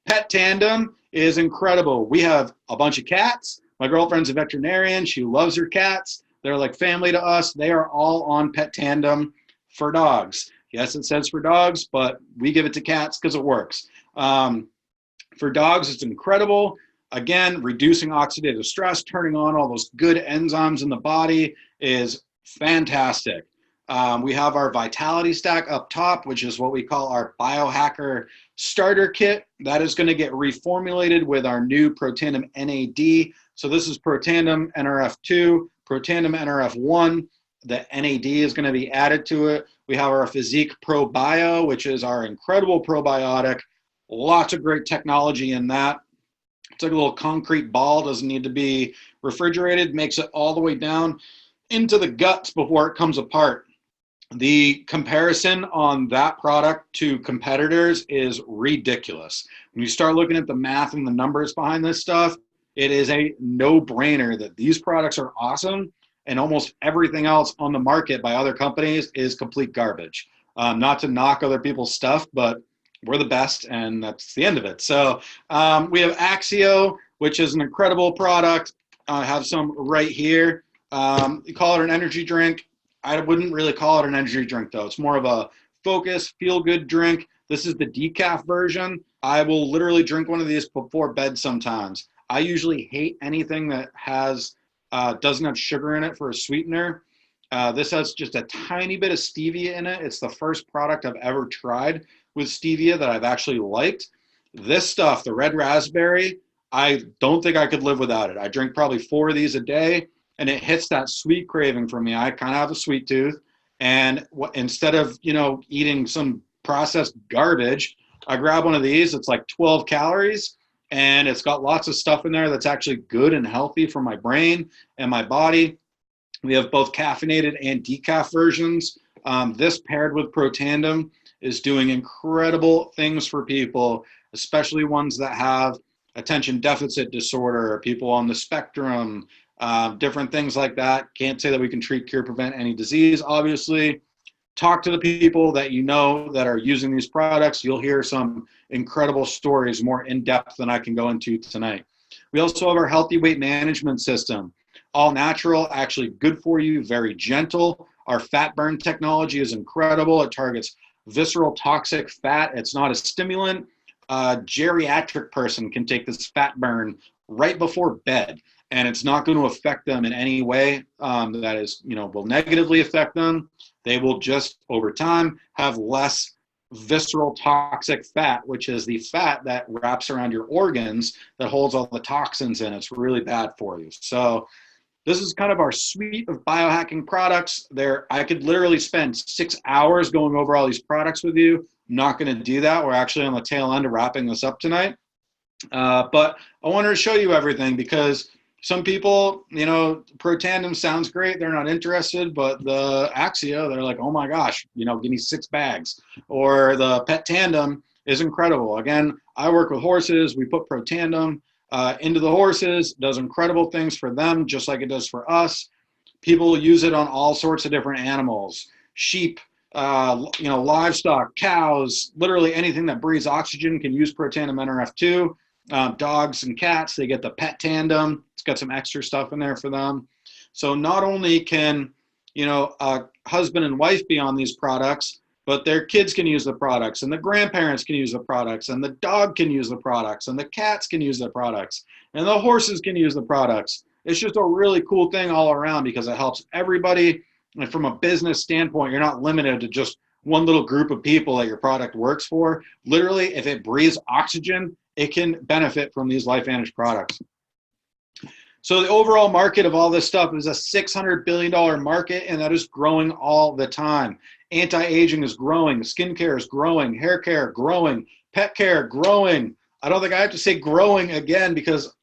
Pet Tandem is incredible. We have a bunch of cats. My girlfriend's a veterinarian. She loves her cats. They're like family to us. They are all on Pet Tandem for dogs. Yes, it says for dogs, but we give it to cats because it works. For dogs, it's incredible. Again, reducing oxidative stress, turning on all those good enzymes in the body is fantastic. We have our Vitality Stack up top, which is what we call our Biohacker Starter Kit. That is going to get reformulated with our new Protandim NAD. So this is Protandim NRF2, Protandim NRF1. The NAD is going to be added to it. We have our Physique Pro Bio, which is our incredible probiotic. Lots of great technology in that. It's like a little concrete ball, doesn't need to be refrigerated, makes it all the way down into the guts before it comes apart. The comparison on that product to competitors is ridiculous. When you start looking at the math and the numbers behind this stuff, it is a no-brainer that these products are awesome and almost everything else on the market by other companies is complete garbage. Not to knock other people's stuff, but we're the best, and that's the end of it. So we have Axio, which is an incredible product. I have some right here. You call it an energy drink. I wouldn't really call it an energy drink, though. It's more of a focus, feel-good drink. This is the decaf version. I will literally drink one of these before bed sometimes. I usually hate anything that has doesn't have sugar in it for a sweetener. This has just a tiny bit of stevia in it. It's the first product I've ever tried with stevia that I've actually liked. This stuff, the red raspberry, I don't think I could live without it. I drink probably 4 of these a day, and it hits that sweet craving for me. I kind of have a sweet tooth, and instead of, eating some processed garbage, I grab one of these. It's like 12 calories, and it's got lots of stuff in there that's actually good and healthy for my brain and my body. We have both caffeinated and decaf versions. This paired with Protandim is doing incredible things for people, especially ones that have attention deficit disorder, people on the spectrum, different things like that. Can't say that we can treat, cure, prevent any disease, obviously. Talk to the people that you know that are using these products. You'll hear some incredible stories, more in depth than I can go into tonight. We also have our healthy weight management system. All natural, actually good for you, very gentle. Our fat burn technology is incredible. It targets visceral toxic fat. It's not a stimulant. A geriatric person can take this fat burn right before bed, and it's not going to affect them in any way that is, will negatively affect them. They will just, over time, have less visceral toxic fat, which is the fat that wraps around your organs that holds all the toxins in. It's really bad for you. So this is kind of our suite of biohacking products. I could literally spend 6 hours going over all these products with you. I'm not going to do that. We're actually on the tail end of wrapping this up tonight. But I wanted to show you everything because some people, Protandim sounds great. They're not interested, but the Axio, they're like, oh my gosh, give me 6 bags. Or the Pet Tandem is incredible. Again, I work with horses. We put Protandim into the horses, does incredible things for them, just like it does for us. People use it on all sorts of different animals, sheep, livestock, cows, literally anything that breathes oxygen can use Protandim NRF2. Dogs and cats, they get the Pet Tandem. It's got some extra stuff in there for them. So not only can, a husband and wife be on these products, but their kids can use the products, and the grandparents can use the products, and the dog can use the products, and the cats can use the products, and the horses can use the products. It's just a really cool thing all around because it helps everybody. And from a business standpoint, you're not limited to just one little group of people that your product works for. Literally, if it breathes oxygen, it can benefit from these LifeVantage products. So the overall market of all this stuff is a $600 billion market, and that is growing all the time. Anti-aging is growing, skincare is growing, hair care growing, pet care growing. I don't think I have to say growing again because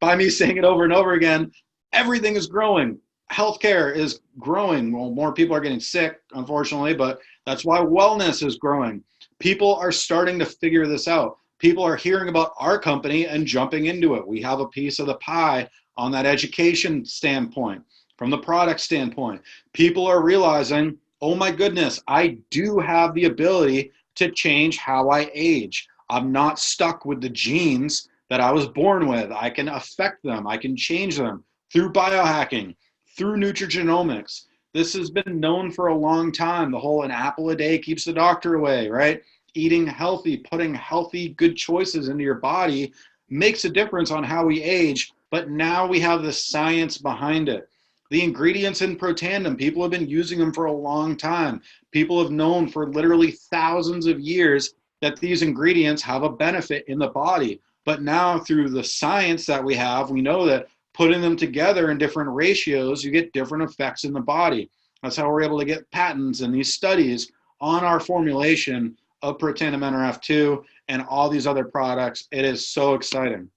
by me saying it over and over again, everything is growing. Healthcare is growing. Well, more people are getting sick, unfortunately, but that's why wellness is growing. People are starting to figure this out. People are hearing about our company and jumping into it. We have a piece of the pie on that education standpoint, from the product standpoint. People are realizing, oh my goodness, I do have the ability to change how I age. I'm not stuck with the genes that I was born with. I can affect them. I can change them through biohacking, through nutrigenomics. This has been known for a long time. The whole an apple a day keeps the doctor away, right? Eating healthy, putting healthy, good choices into your body makes a difference on how we age, but now we have the science behind it. The ingredients in Protandim, people have been using them for a long time. People have known for literally thousands of years that these ingredients have a benefit in the body. But now through the science that we have, we know that putting them together in different ratios, you get different effects in the body. That's how we're able to get patents and these studies on our formulation of Protandim NRF2 and all these other products. It is so exciting.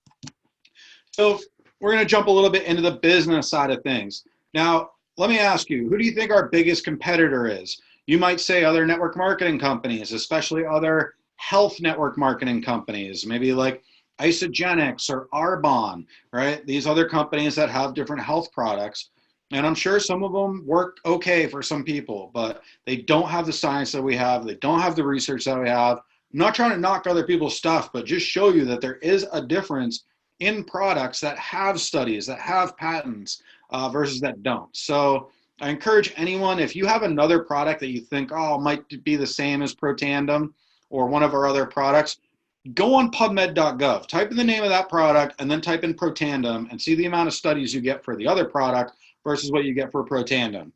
So we're going to jump a little bit into the business side of things. Now, let me ask you, who do you think our biggest competitor is? You might say other network marketing companies, especially other health network marketing companies, maybe like Isogenics or Arbonne, right? These other companies that have different health products. And I'm sure some of them work okay for some people, but they don't have the science that we have. They don't have the research that we have. I'm not trying to knock other people's stuff, but just show you that there is a difference in products that have studies, that have patents versus that don't. So I encourage anyone, if you have another product that you think, oh, might be the same as Protandim or one of our other products, go on PubMed.gov, type in the name of that product, and then type in Protandim and see the amount of studies you get for the other product versus what you get for Protandim.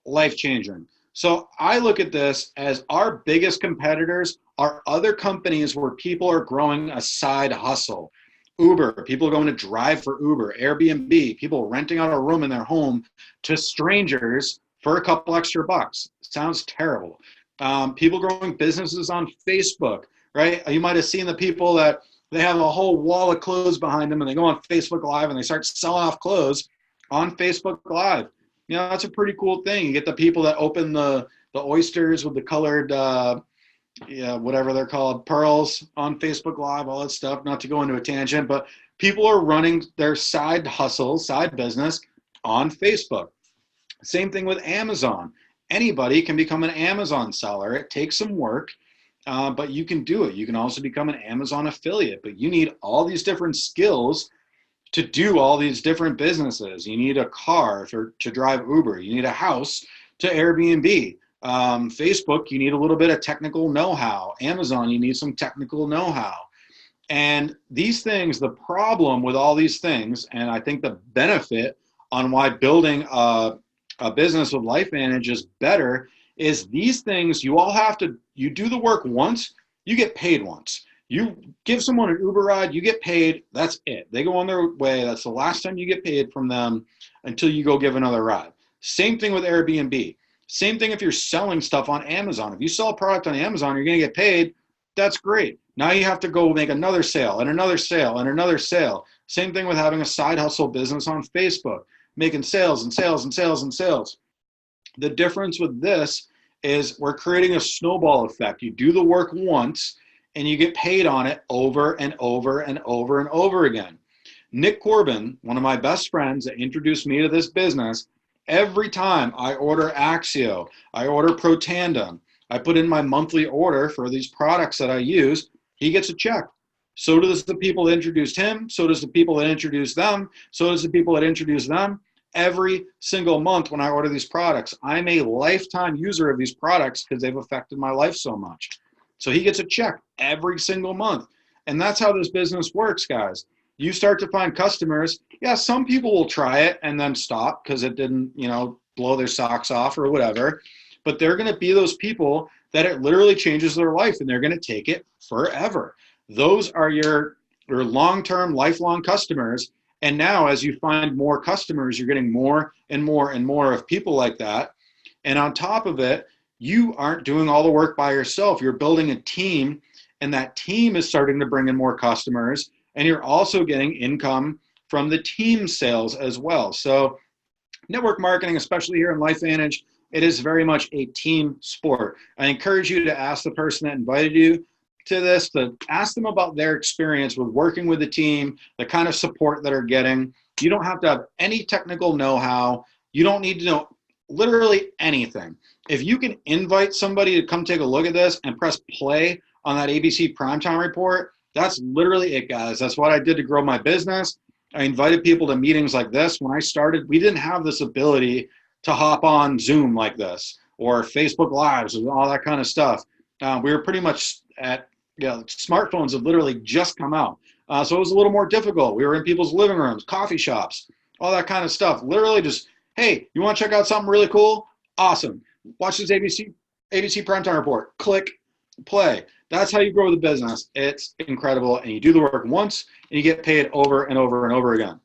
Life-changing. So I look at this as our biggest competitors are other companies where people are growing a side hustle. Uber, people going to drive for Uber, Airbnb, people renting out a room in their home to strangers for a couple extra bucks. Sounds terrible. People growing businesses on Facebook, right? You might have seen the people that they have a whole wall of clothes behind them and they go on Facebook Live and they start selling off clothes on Facebook Live. You know, that's a pretty cool thing. You get the people that open the oysters with the colored, whatever they're called, pearls on Facebook Live, all that stuff, not to go into a tangent, but people are running their side hustle, side business on Facebook. Same thing with Amazon. Anybody can become an Amazon seller. It takes some work, but you can do it. You can also become an Amazon affiliate, but you need all these different skills to do all these different businesses. You need a car to drive Uber. You need a house to Airbnb. Facebook, you need a little bit of technical know-how. Amazon, you need some technical know-how. And these things, the problem with all these things, and I think the benefit on why building a business with LifeVantage is better, is these things you do the work once, you get paid once. You give someone an Uber ride, you get paid, that's it. They go on their way, that's the last time you get paid from them until you go give another ride. Same thing with Airbnb. Same thing if you're selling stuff on Amazon. If you sell a product on Amazon, you're gonna get paid, that's great. Now you have to go make another sale and another sale and another sale. Same thing with having a side hustle business on Facebook, making sales and sales and sales and sales. The difference with this is we're creating a snowball effect. You do the work once, and you get paid on it over and over and over and over again. Nick Corbin, one of my best friends that introduced me to this business, every time I order Axio, I order Protandim, I put in my monthly order for these products that I use, he gets a check. So does the people that introduced him, so does the people that introduced them, so does the people that introduced them. Every single month when I order these products, I'm a lifetime user of these products because they've affected my life so much. So he gets a check every single month. And that's how this business works, guys. You start to find customers. Yeah, some people will try it and then stop because it didn't, blow their socks off or whatever. But they're going to be those people that it literally changes their life and they're going to take it forever. Those are your long-term, lifelong customers. And now as you find more customers, you're getting more and more and more of people like that. And on top of it, you aren't doing all the work by yourself. You're building a team, and that team is starting to bring in more customers, and you're also getting income from the team sales as well. So network marketing, especially here in LifeVantage, it is very much a team sport. I encourage you to ask the person that invited you to this, to ask them about their experience with working with the team, the kind of support that they're getting. You don't have to have any technical know-how. You don't need to know literally anything. If you can invite somebody to come take a look at this and press play on that ABC Primetime Report, that's literally it, guys. That's what I did to grow my business. I invited people to meetings like this. When I started, we didn't have this ability to hop on Zoom like this or Facebook Lives and all that kind of stuff. We were pretty much at, smartphones had literally just come out. So it was a little more difficult. We were in people's living rooms, coffee shops, all that kind of stuff. Literally just, hey, you want to check out something really cool? Awesome. Watch this ABC Primetime Report. Click play. That's how you grow the business. It's incredible. And you do the work once and you get paid over and over and over again.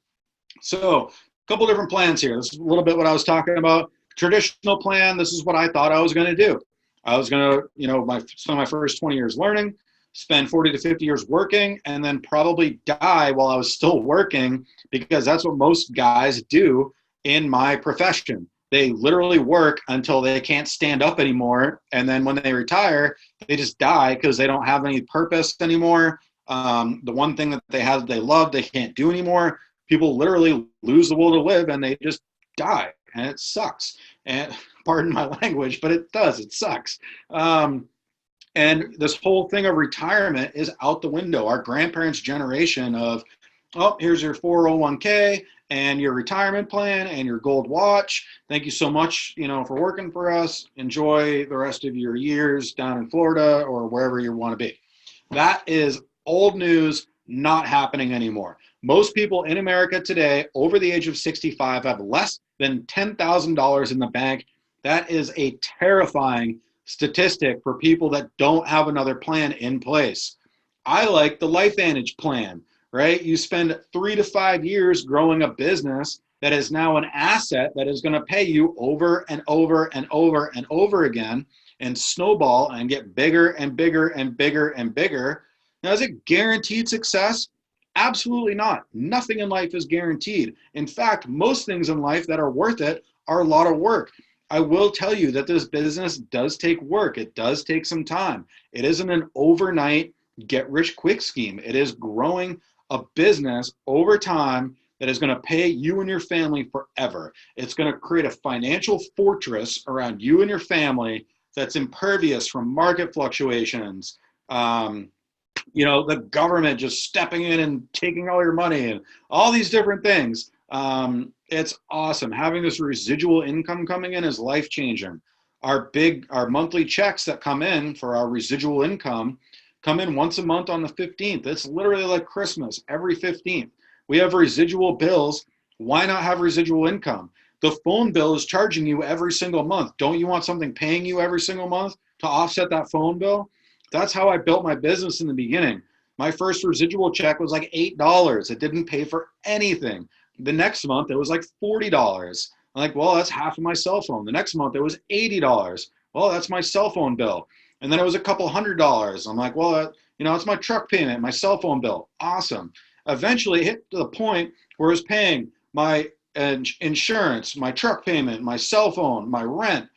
So a couple different plans here. This is a little bit what I was talking about. Traditional plan, this is what I thought I was going to do. I was going to, spend my first 20 years learning, spend 40 to 50 years working, and then probably die while I was still working, because that's what most guys do in my profession. They literally work until they can't stand up anymore. And then when they retire, they just die because they don't have any purpose anymore. The one thing that they had, they loved, they can't do anymore. People literally lose the will to live and they just die, and it sucks. And pardon my language, but it does. It sucks. And this whole thing of retirement is out the window. Our grandparents' generation of, oh, here's your 401k and your retirement plan and your gold watch. Thank you so much, for working for us. Enjoy the rest of your years down in Florida or wherever you want to be. That is old news, not happening anymore. Most people in America today over the age of 65 have less than $10,000 in the bank. That is a terrifying statistic for people that don't have another plan in place. I like the LifeVantage plan, right? You spend 3 to 5 years growing a business that is now an asset that is going to pay you over and over and over and over again and snowball and get bigger and bigger and bigger and bigger. Now, is it guaranteed success? Absolutely not. Nothing in life is guaranteed. In fact, most things in life that are worth it are a lot of work. I will tell you that this business does take work. It does take some time. It isn't an overnight get rich quick scheme. It is growing a business over time that is going to pay you and your family forever. It's going to create a financial fortress around you and your family that's impervious from market fluctuations, the government just stepping in and taking all your money and all these different things. It's awesome. Having this residual income coming in is life-changing. Our monthly checks that come in for our residual income come in once a month on the 15th. It's literally like Christmas every 15th. We have residual bills. Why not have residual income? The phone bill is charging you every single month. Don't you want something paying you every single month to offset that phone bill? That's how I built my business in the beginning. My first residual check was like $8. It didn't pay for anything. The next month, it was like $40. I'm like, well, that's half of my cell phone. The next month, it was $80. Well, that's my cell phone bill. And then it was a couple $100s. I'm like, well, it's my truck payment, my cell phone bill. Awesome. Eventually, it hit to the point where I was paying my insurance, my truck payment, my cell phone, my rent.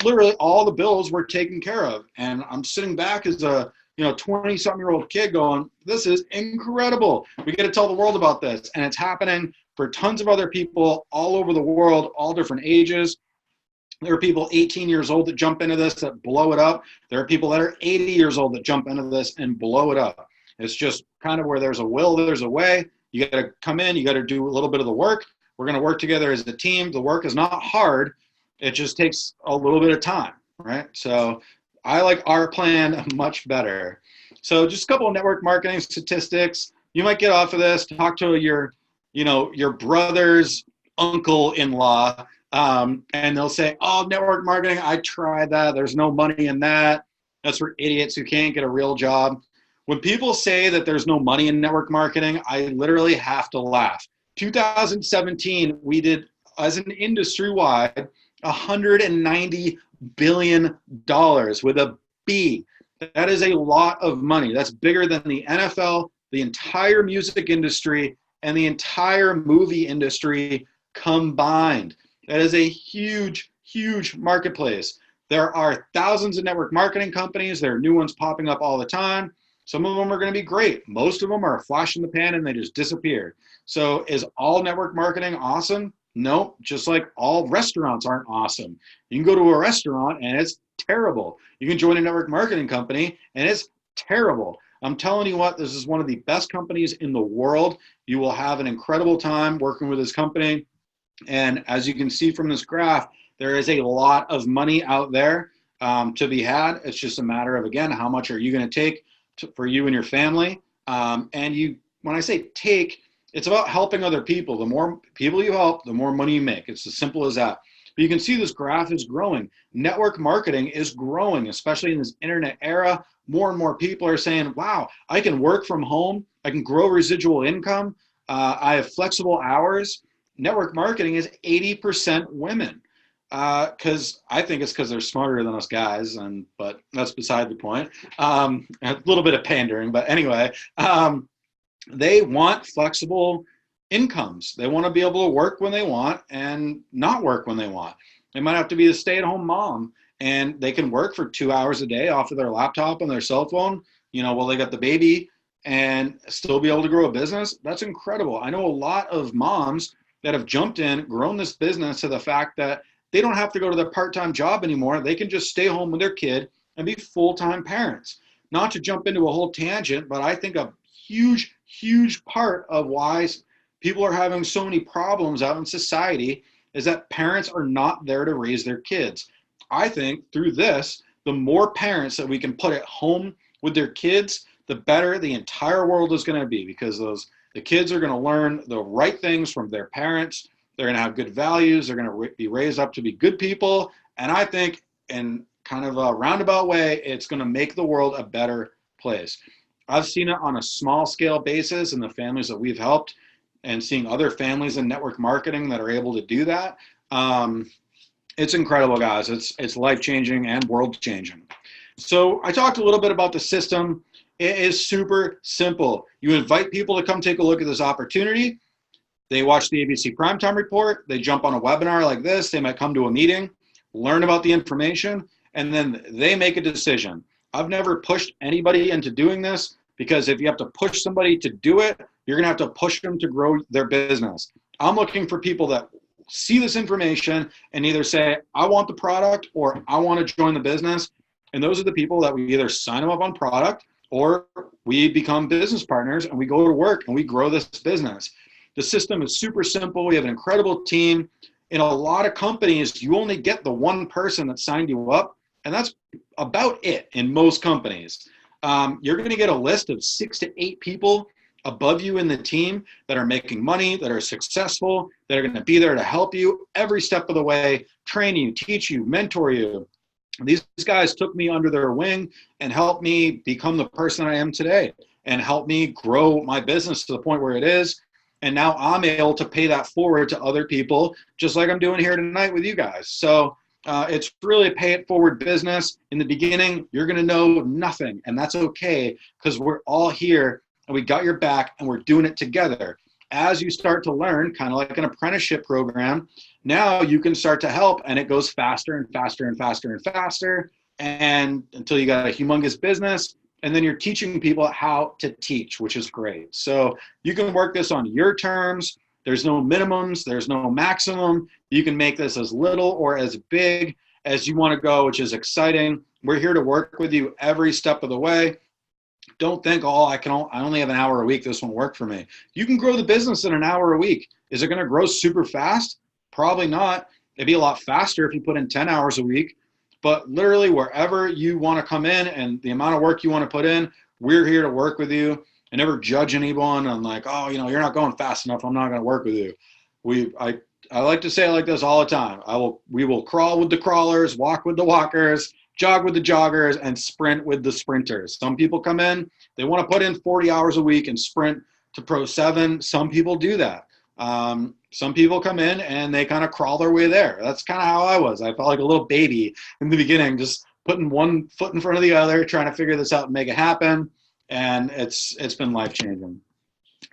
Literally, all the bills were taken care of. And I'm sitting back as a 20-something-year-old kid going, this is incredible. We get to tell the world about this. And it's happening for tons of other people all over the world, all different ages. There are people 18 years old that jump into this that blow it up. There are people that are 80 years old that jump into this and blow it up. It's just kind of where there's a will, there's a way. You got to come in, you got to do a little bit of the work. We're going to work together as a team. The work is not hard. It just takes a little bit of time, right? So I like our plan much better. So just a couple of network marketing statistics. You might get off of this, talk to your brother's uncle-in-law, and they'll say, oh, network marketing, I tried that. There's no money in that. That's for idiots who can't get a real job. When people say that there's no money in network marketing, I literally have to laugh. 2017, we did, as an industry-wide, $190 billion with a B. That is a lot of money. That's bigger than the NFL, the entire music industry, and the entire movie industry combined. That is a huge, huge marketplace. There are thousands of network marketing companies. There are new ones popping up all the time. Some of them are going to be great. Most of them are a flash in the pan and they just disappear. So is all network marketing awesome? No, just like all restaurants aren't awesome. You can go to a restaurant and it's terrible. You can join a network marketing company and it's terrible. I'm telling you what, this is one of the best companies in the world. You will have an incredible time working with this company. And as you can see from this graph, there is a lot of money out there to be had. It's just a matter of, again, how much are you going to take for you and your family? When I say take, it's about helping other people. The more people you help, the more money you make. It's as simple as that. But you can see this graph is growing. Network marketing is growing, especially in this internet era. More and more people are saying, wow, I can work from home. I can grow residual income. I have flexible hours. Network marketing is 80% women. Because I think it's because they're smarter than us guys, but that's beside the point. A little bit of pandering, but anyway, they want flexible incomes. They want to be able to work when they want and not work when they want. They might have to be a stay-at-home mom, and they can work for 2 hours a day off of their laptop and their cell phone, while they got the baby and still be able to grow a business. That's incredible. I know a lot of moms that have jumped in, grown this business to the fact that they don't have to go to their part-time job anymore. They can just stay home with their kid and be full-time parents. Not to jump into a whole tangent, but I think a huge, huge part of why people are having so many problems out in society is that parents are not there to raise their kids. I think through this, the more parents that we can put at home with their kids, the better the entire world is going to be, because the kids are going to learn the right things from their parents. They're going to have good values. They're going to be raised up to be good people. And I think in kind of a roundabout way, it's going to make the world a better place. I've seen it on a small scale basis in the families that we've helped, and seeing other families in network marketing that are able to do that. It's incredible, guys. It's life-changing and world-changing. So I talked a little bit about the system. It is super simple. You invite people to come take a look at this opportunity. They watch the ABC Primetime Report. They jump on a webinar like this. They might come to a meeting, learn about the information, and then they make a decision. I've never pushed anybody into doing this, because if you have to push somebody to do it, you're going to have to push them to grow their business. I'm looking for people that see this information and either say, I want the product, or I want to join the business. And those are the people that we either sign them up on product, or we become business partners and we go to work and we grow this business. The system is super simple. We have an incredible team. In a lot of companies, you only get the one person that signed you up, and that's about it in most companies. You're going to get a list of 6 to 8 people above you in the team that are making money, that are successful, that are going to be there to help you every step of the way, train you, teach you, mentor you. These guys took me under their wing and helped me become the person I am today, and helped me grow my business to the point where it is. And now I'm able to pay that forward to other people, just like I'm doing here tonight with you guys. So it's really a pay it forward business. In the beginning, you're going to know nothing, and that's okay, because we're all here and we got your back and we're doing it together. As you start to learn, kind of like an apprenticeship program, now you can start to help, and it goes faster and faster and faster and faster, and until you got a humongous business. And then you're teaching people how to teach, which is great. So you can work this on your terms. There's no minimums. There's no maximum. You can make this as little or as big as you want to go, which is exciting. We're here to work with you every step of the way. Don't think, oh, I only have an hour a week. This won't work for me. You can grow the business in an hour a week. Is it going to grow super fast? Probably not. It'd be a lot faster if you put in 10 hours a week. But literally wherever you want to come in and the amount of work you want to put in, we're here to work with you. I never judge anyone on like, oh, you're not going fast enough, I'm not going to work with you. I like to say it like this all the time. We will crawl with the crawlers, walk with the walkers, jog with the joggers, and sprint with the sprinters. Some people come in, they want to put in 40 hours a week and sprint to Pro 7. Some people do that. Some people come in and they kind of crawl their way there. That's kind of how I was. I felt like a little baby in the beginning, just putting one foot in front of the other, trying to figure this out and make it happen. And it's been life-changing.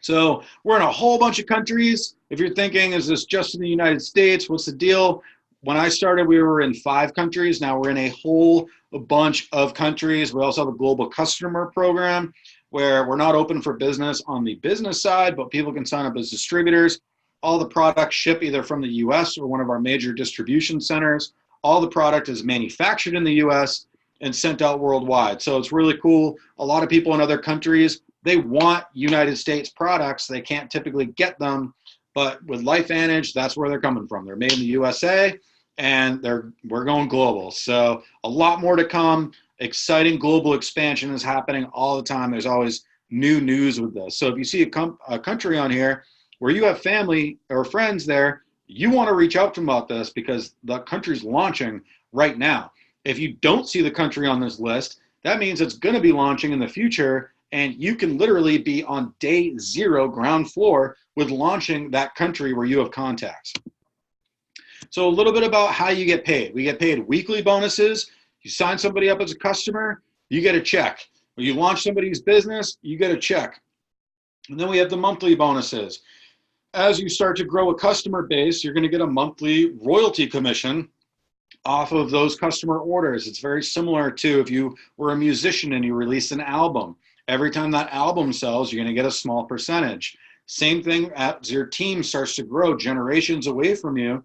So we're in a whole bunch of countries. If you're thinking, is this just in the United States? What's the deal? When I started, we were in 5 countries. Now we're in a whole bunch of countries. We also have a global customer program where we're not open for business on the business side, but people can sign up as distributors. All the products ship either from the US or one of our major distribution centers. All the product is manufactured in the US and sent out worldwide. So it's really cool. A lot of people in other countries, they want United States products. They can't typically get them, but with LifeVantage, that's where they're coming from. They're made in the USA, and we're going global. So a lot more to come. Exciting global expansion is happening all the time. There's always new news with this. So if you see a country on here where you have family or friends there, you want to reach out to them about this, because the country's launching right now. If you don't see the country on this list, that means it's going to be launching in the future, and you can literally be on day 0, ground floor, with launching that country where you have contacts. So a little bit about how you get paid. We get paid weekly bonuses. You sign somebody up as a customer, you get a check. When you launch somebody's business, you get a check. And then we have the monthly bonuses. As you start to grow a customer base, you're going to get a monthly royalty commission off of those customer orders. It's very similar to if you were a musician and you release an album. Every time that album sells, you're going to get a small percentage. Same thing as your team starts to grow generations away from you,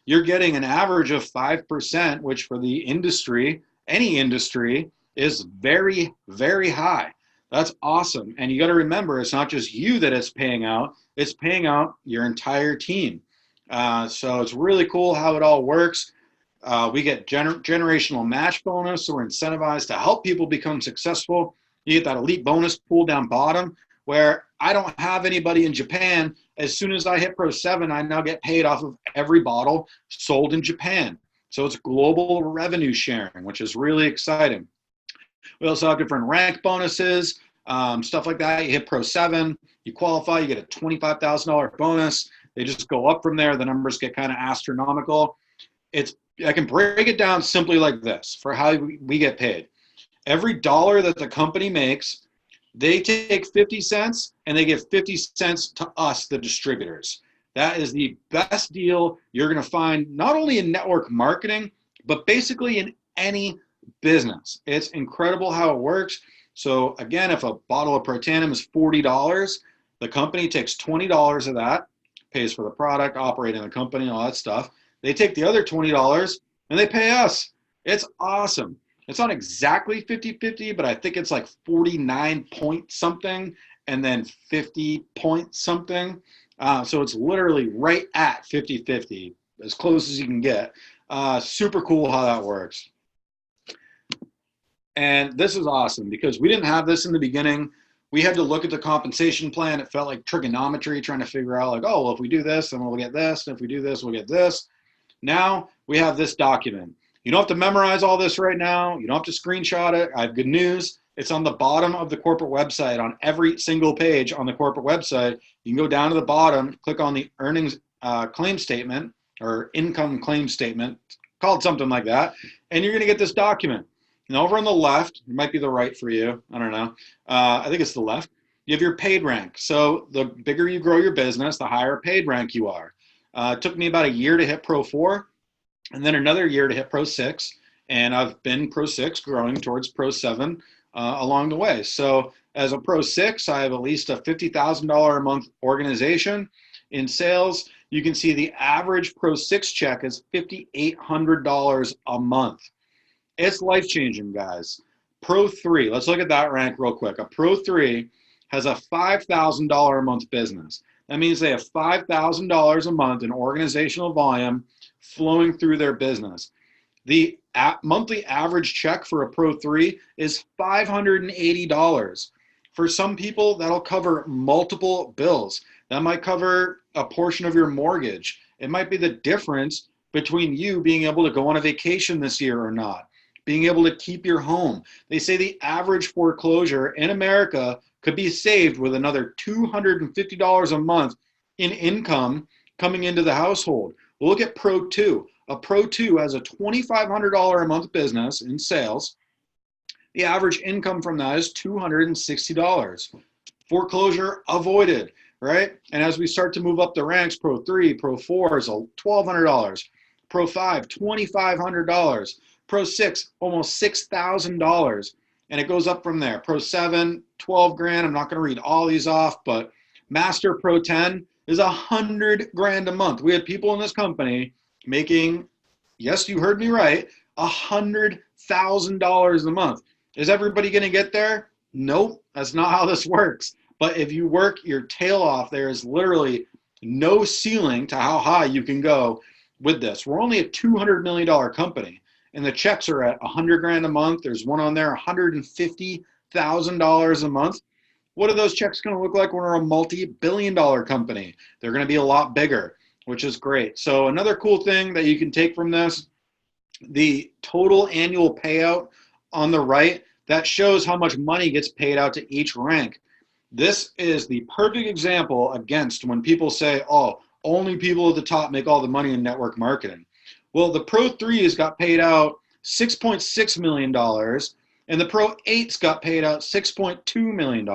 you're getting an average of 5%, which for the industry, any industry, is very, very high. That's awesome. And you got to remember, it's not just you that it's paying out your entire team. So it's really cool how it all works. We get generational match bonus, so we're incentivized to help people become successful. You get that elite bonus pool down bottom, where I don't have anybody in Japan. As soon as I hit Pro 7, I now get paid off of every bottle sold in Japan. So it's global revenue sharing, which is really exciting. We also have different rank bonuses, stuff like that. You hit Pro 7, you qualify, you get a $25,000 bonus. They just go up from there. The numbers get kind of astronomical. I can break it down simply like this for how we get paid. Every dollar that the company makes, they take 50 cents and they give 50 cents to us, the distributors. That is the best deal you're going to find, not only in network marketing, but basically in any business. It's incredible how it works. So again, if a bottle of Protandim is $40, the company takes $20 of that, pays for the product, operating the company, all that stuff. They take the other $20 and they pay us. It's awesome. It's not exactly 50-50, but I think it's like 49 point something and then 50 point something. So it's literally right at 50-50, as close as you can get. Super cool how that works. And this is awesome because we didn't have this in the beginning. We had to look at the compensation plan. It felt like trigonometry, trying to figure out like, oh, well, if we do this, then we'll get this. And if we do this, we'll get this. Now we have this document. You don't have to memorize all this right now. You don't have to screenshot it. I have good news. It's on the bottom of the corporate website. On every single page on the corporate website, you can go down to the bottom, click on the earnings claim statement or income claim statement, called something like that, and you're going to get this document. And over on the left, it might be the right for you. I don't know. I think it's the left. You have your paid rank. So the bigger you grow your business, the higher paid rank you are. It took me about a year to hit Pro 4. And then another year to hit Pro 6, and I've been Pro 6 growing towards Pro 7 along the way. So as a Pro 6, I have at least a $50,000 a month organization. In sales, you can see the average Pro 6 check is $5,800 a month. It's life-changing, guys. Pro 3, let's look at that rank real quick. A Pro 3 has a $5,000 a month business. That means they have $5,000 a month in organizational volume flowing through their business. The monthly average check for a Pro 3 is $580. For some people, that'll cover multiple bills. That might cover a portion of your mortgage. It might be the difference between you being able to go on a vacation this year or not, being able to keep your home. They say the average foreclosure in America could be saved with another $250 a month in income coming into the household. We'll look at Pro 2. A Pro 2 has a $2,500 a month business in sales. The average income from that is $260. Foreclosure avoided, right? And as we start to move up the ranks, Pro 3, Pro 4 is $1,200. Pro 5, $2,500. Pro 6, almost $6,000. And it goes up from there. Pro 7, 12 grand. I'm not going to read all these off, but Master Pro 10 is 100 grand a month. We had people in this company making, yes, you heard me right, $100,000 a month. Is everybody going to get there? Nope, that's not how this works. But if you work your tail off, there is literally no ceiling to how high you can go with this. We're only a $200 million company, and the checks are at 100 grand a month. There's one on there, $150,000 a month. What are those checks going to look like when we're a multi-billion-dollar company? They're going to be a lot bigger, which is great. So another cool thing that you can take from this, the total annual payout on the right, that shows how much money gets paid out to each rank. This is the perfect example against when people say, oh, only people at the top make all the money in network marketing. Well, the Pro 3s got paid out $6.6 million, and the Pro 8s got paid out $6.2 million.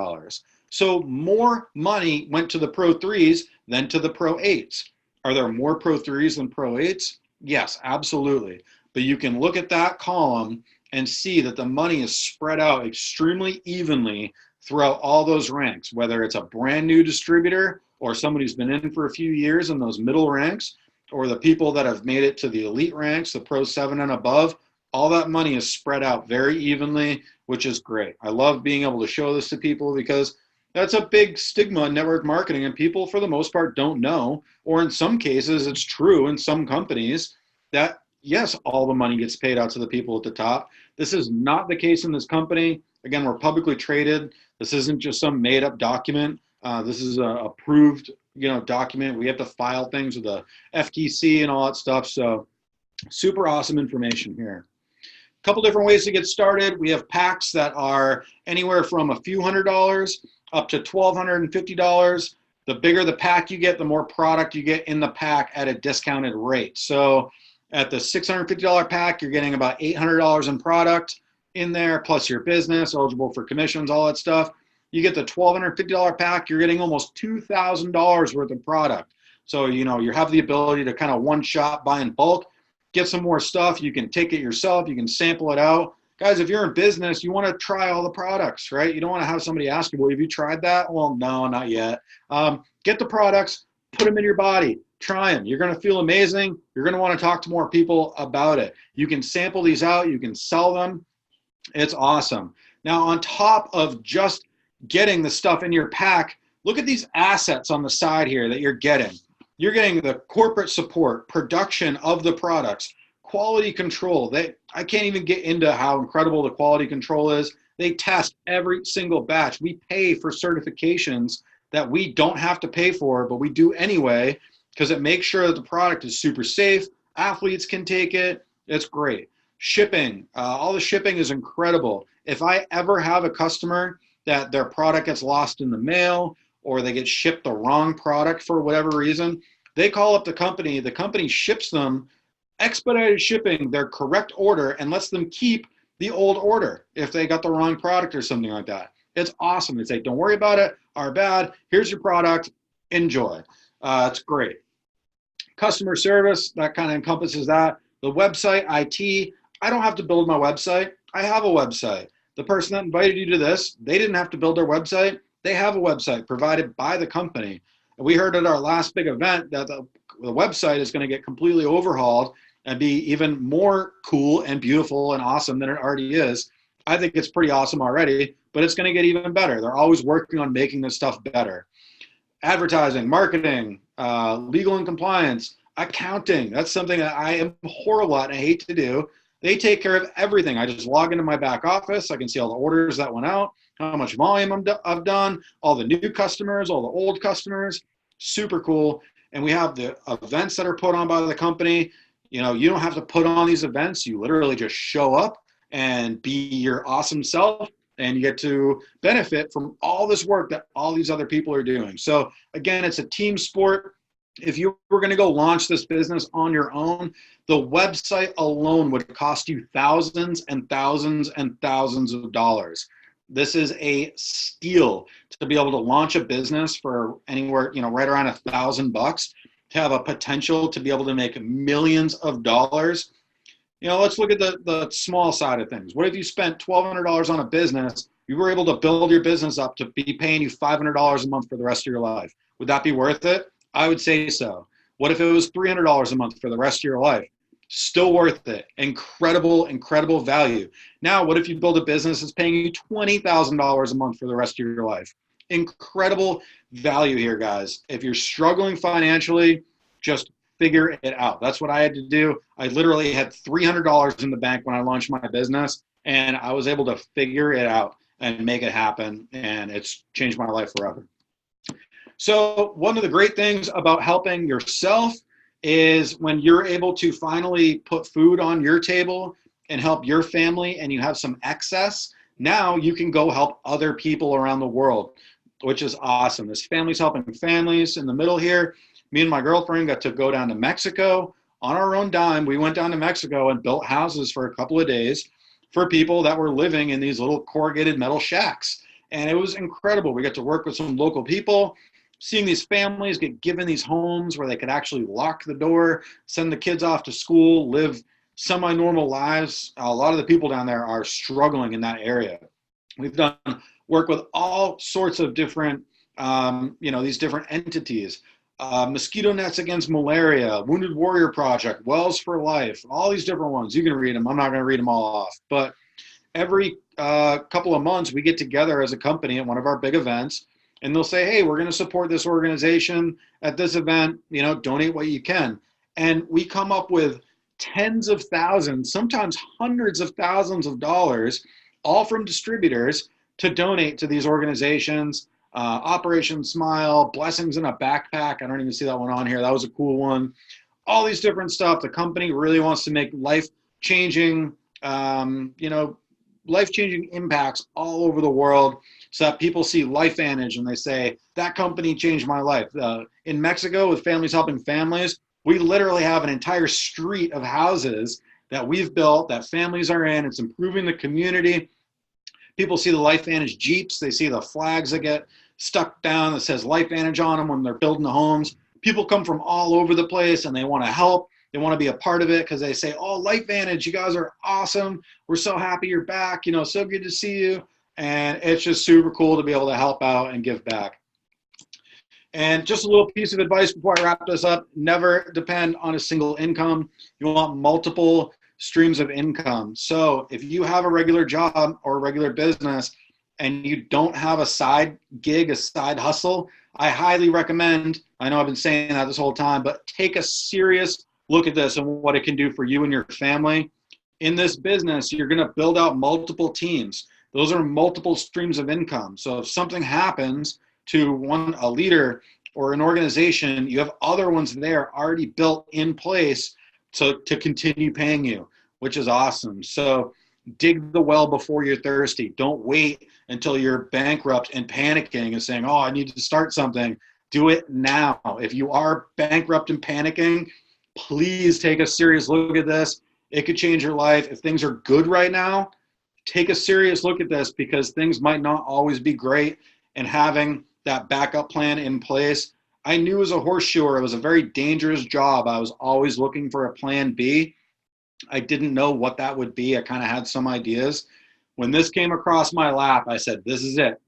So more money went to the Pro 3s than to the Pro 8s. Are there more Pro 3s than Pro 8s? Yes, absolutely. but you can look at that column and see that the money is spread out extremely evenly throughout all those ranks, whether it's a brand new distributor or somebody who's been in for a few years in those middle ranks, or the people that have made it to the elite ranks, the Pro 7 and above. All that money is spread out very evenly, which is great. I love being able to show this to people because that's a big stigma in network marketing, and people for the most part don't know, or in some cases it's true in some companies that yes, all the money gets paid out to the people at the top. This is not the case in this company. Again, we're publicly traded. This isn't just some made up document. This is a approved, document. We have to file things with the FTC and all that stuff. So super awesome information here. A couple different ways to get started. We have packs that are anywhere from a few $100s up to $1,250. The bigger the pack you get, the more product you get in the pack at a discounted rate. So at the $650 pack, you're getting about $800 in product in there, plus your business, eligible for commissions, all that stuff. You get the $1,250 pack, you're getting almost $2,000 worth of product. So, you have the ability to kind of one shot buy in bulk, get some more stuff. You can take it yourself. You can sample it out. Guys, if you're in business, you want to try all the products, right? You don't want to have somebody ask you, well, have you tried that? Well, no, not yet. Get the products, put them in your body, try them. You're going to feel amazing. You're going to want to talk to more people about it. You can sample these out. You can sell them. It's awesome. Now, on top of just getting the stuff in your pack, look at these assets on the side here that you're getting. You're getting the corporate support, production of the products, quality control. I can't even get into how incredible the quality control is. They test every single batch. We pay for certifications that we don't have to pay for, but we do anyway because it makes sure that the product is super safe. Athletes can take it. It's great. Shipping, all the shipping is incredible. If I ever have a customer that their product gets lost in the mail or they get shipped the wrong product for whatever reason, they call up the company ships them expedited shipping, their correct order, and lets them keep the old order if they got the wrong product or something like that. It's awesome. They say, don't worry about it, our bad, here's your product, enjoy. It's great. Customer service, that kind of encompasses that. The website, IT, I don't have to build my website. I have a website. The person that invited you to this, they didn't have to build their website. They have a website provided by the company. We heard at our last big event that the website is going to get completely overhauled and be even more cool and beautiful and awesome than it already is. I think it's pretty awesome already, but it's going to get even better. They're always working on making this stuff better. Advertising, marketing, legal and compliance, accounting. That's something that I am horrible at and I hate to do. They take care of everything. I just log into my back office. I can see all the orders that went out, how much volume I've done, all the new customers, all the old customers. Super cool. And we have the events that are put on by the company. You don't have to put on these events. You literally just show up and be your awesome self, and you get to benefit from all this work that all these other people are doing. So again, it's a team sport. If you were going to go launch this business on your own, the website alone would cost you thousands and thousands and thousands of dollars. This is a steal to be able to launch a business for anywhere, right around $1,000, to have a potential to be able to make millions of dollars. Let's look at the small side of things. What if you spent $1,200 on a business? You were able to build your business up to be paying you $500 a month for the rest of your life. Would that be worth it? I would say so. What if it was $300 a month for the rest of your life? Still worth it. Incredible, incredible value. Now, what if you build a business that's paying you $20,000 a month for the rest of your life? Incredible value here, guys. If you're struggling financially, just figure it out. That's what I had to do. I literally had $300 in the bank when I launched my business, and I was able to figure it out and make it happen, and it's changed my life forever. So one of the great things about helping yourself is when you're able to finally put food on your table and help your family and you have some excess, now you can go help other people around the world, which is awesome. This family's helping families. In the middle here, me and my girlfriend got to go down to Mexico on our own dime. We went down to Mexico and built houses for a couple of days for people that were living in these little corrugated metal shacks. And it was incredible. We got to work with some local people, seeing these families get given these homes where they could actually lock the door, send the kids off to school, live semi-normal lives. A lot of the people down there are struggling in that area. We've done work with all sorts of different, these different entities. Mosquito Nets Against Malaria, Wounded Warrior Project, Wells for Life, all these different ones. You can read them. I'm not going to read them all off. But every couple of months, we get together as a company at one of our big events, and they'll say, hey, we're going to support this organization at this event, donate what you can. And we come up with tens of thousands, sometimes hundreds of thousands of dollars, all from distributors to donate to these organizations. Operation Smile, Blessings in a Backpack. I don't even see that one on here. That was a cool one. All these different stuff. The company really wants to make life-changing, life-changing impacts all over the world, so that people see LifeVantage and they say, that company changed my life. In Mexico, with Families Helping Families, we literally have an entire street of houses that we've built that families are in. It's improving the community. People see the LifeVantage Jeeps. They see the flags that get stuck down that says LifeVantage on them when they're building the homes. People come from all over the place and they want to help. They want to be a part of it because they say, oh, LifeVantage, you guys are awesome. We're so happy you're back. So good to see you. And it's just super cool to be able to help out and give back. And just a little piece of advice before I wrap this up: never depend on a single income. You want multiple streams of income. So if you have a regular job or a regular business and you don't have a side gig, a side hustle, I highly recommend, I know I've been saying that this whole time, but take a serious look at this and what it can do for you and your family. In this business, you're going to build out multiple teams. Those are multiple streams of income. So if something happens to a leader or an organization, you have other ones there already built in place to continue paying you, which is awesome. So dig the well before you're thirsty. Don't wait until you're bankrupt and panicking and saying, oh, I need to start something. Do it now. If you are bankrupt and panicking, please take a serious look at this. It could change your life. If things are good right now, take a serious look at this, because things might not always be great, and having that backup plan in place. I knew as a horseshoer, it was a very dangerous job. I was always looking for a plan B. I didn't know what that would be. I kind of had some ideas. When this came across my lap, I said, this is it.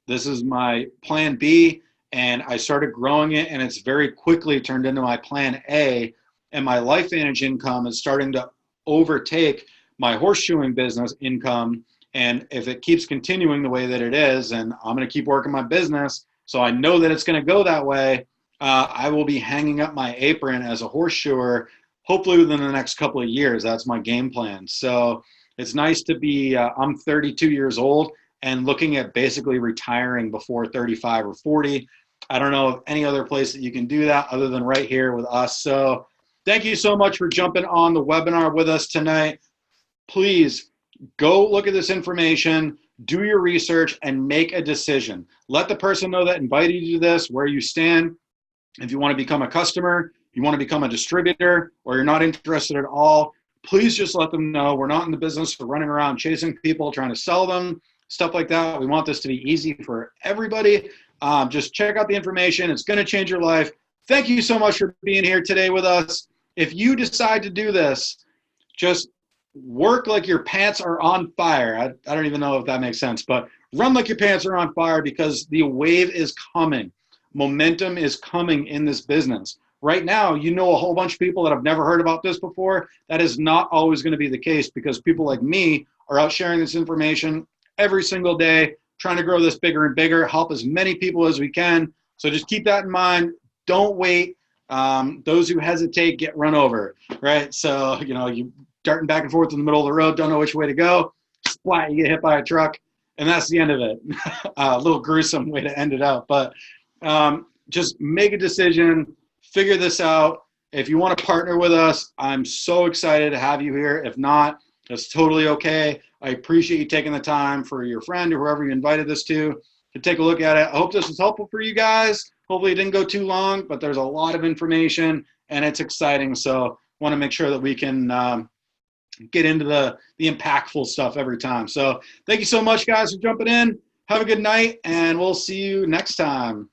This is my plan B. And I started growing it, and it's very quickly turned into my plan A. And my LifeVantage income is starting to overtake my horseshoeing business income. And if it keeps continuing the way that it is, and I'm going to keep working my business, so I know that it's going to go that way, I will be hanging up my apron as a horseshoer, hopefully within the next couple of years. That's my game plan. So it's nice to be, I'm 32 years old and looking at basically retiring before 35 or 40. I don't know of any other place that you can do that other than right here with us. So thank you so much for jumping on the webinar with us tonight. Please go look at this information, do your research, and make a decision. Let the person know that invited you to this where you stand. If you want to become a customer, you want to become a distributor, or you're not interested at all, please just let them know. We're not in the business of running around chasing people, trying to sell them, stuff like that. We want this to be easy for everybody. Just check out the information. It's going to change your life. Thank you so much for being here today with us. If you decide to do this, just work like your pants are on fire. I don't even know if that makes sense, but run like your pants are on fire, because the wave is coming. Momentum is coming in this business. Right now, you know a whole bunch of people that have never heard about this before. That is not always going to be the case, because people like me are out sharing this information every single day, trying to grow this bigger and bigger, help as many people as we can. So just keep that in mind. Don't wait. Those who hesitate get run over, right? So, you darting back and forth in the middle of the road, don't know which way to go, splat, you get hit by a truck, and that's the end of it. A little gruesome way to end it out, but just make a decision, figure this out. If you want to partner with us, I'm so excited to have you here. If not, that's totally okay. I appreciate you taking the time for your friend or whoever you invited this to take a look at it. I hope this was helpful for you guys. Hopefully it didn't go too long, but there's a lot of information and it's exciting. So want to make sure that we can get into the impactful stuff every time. So thank you so much, guys, for jumping in. Have a good night, and we'll see you next time.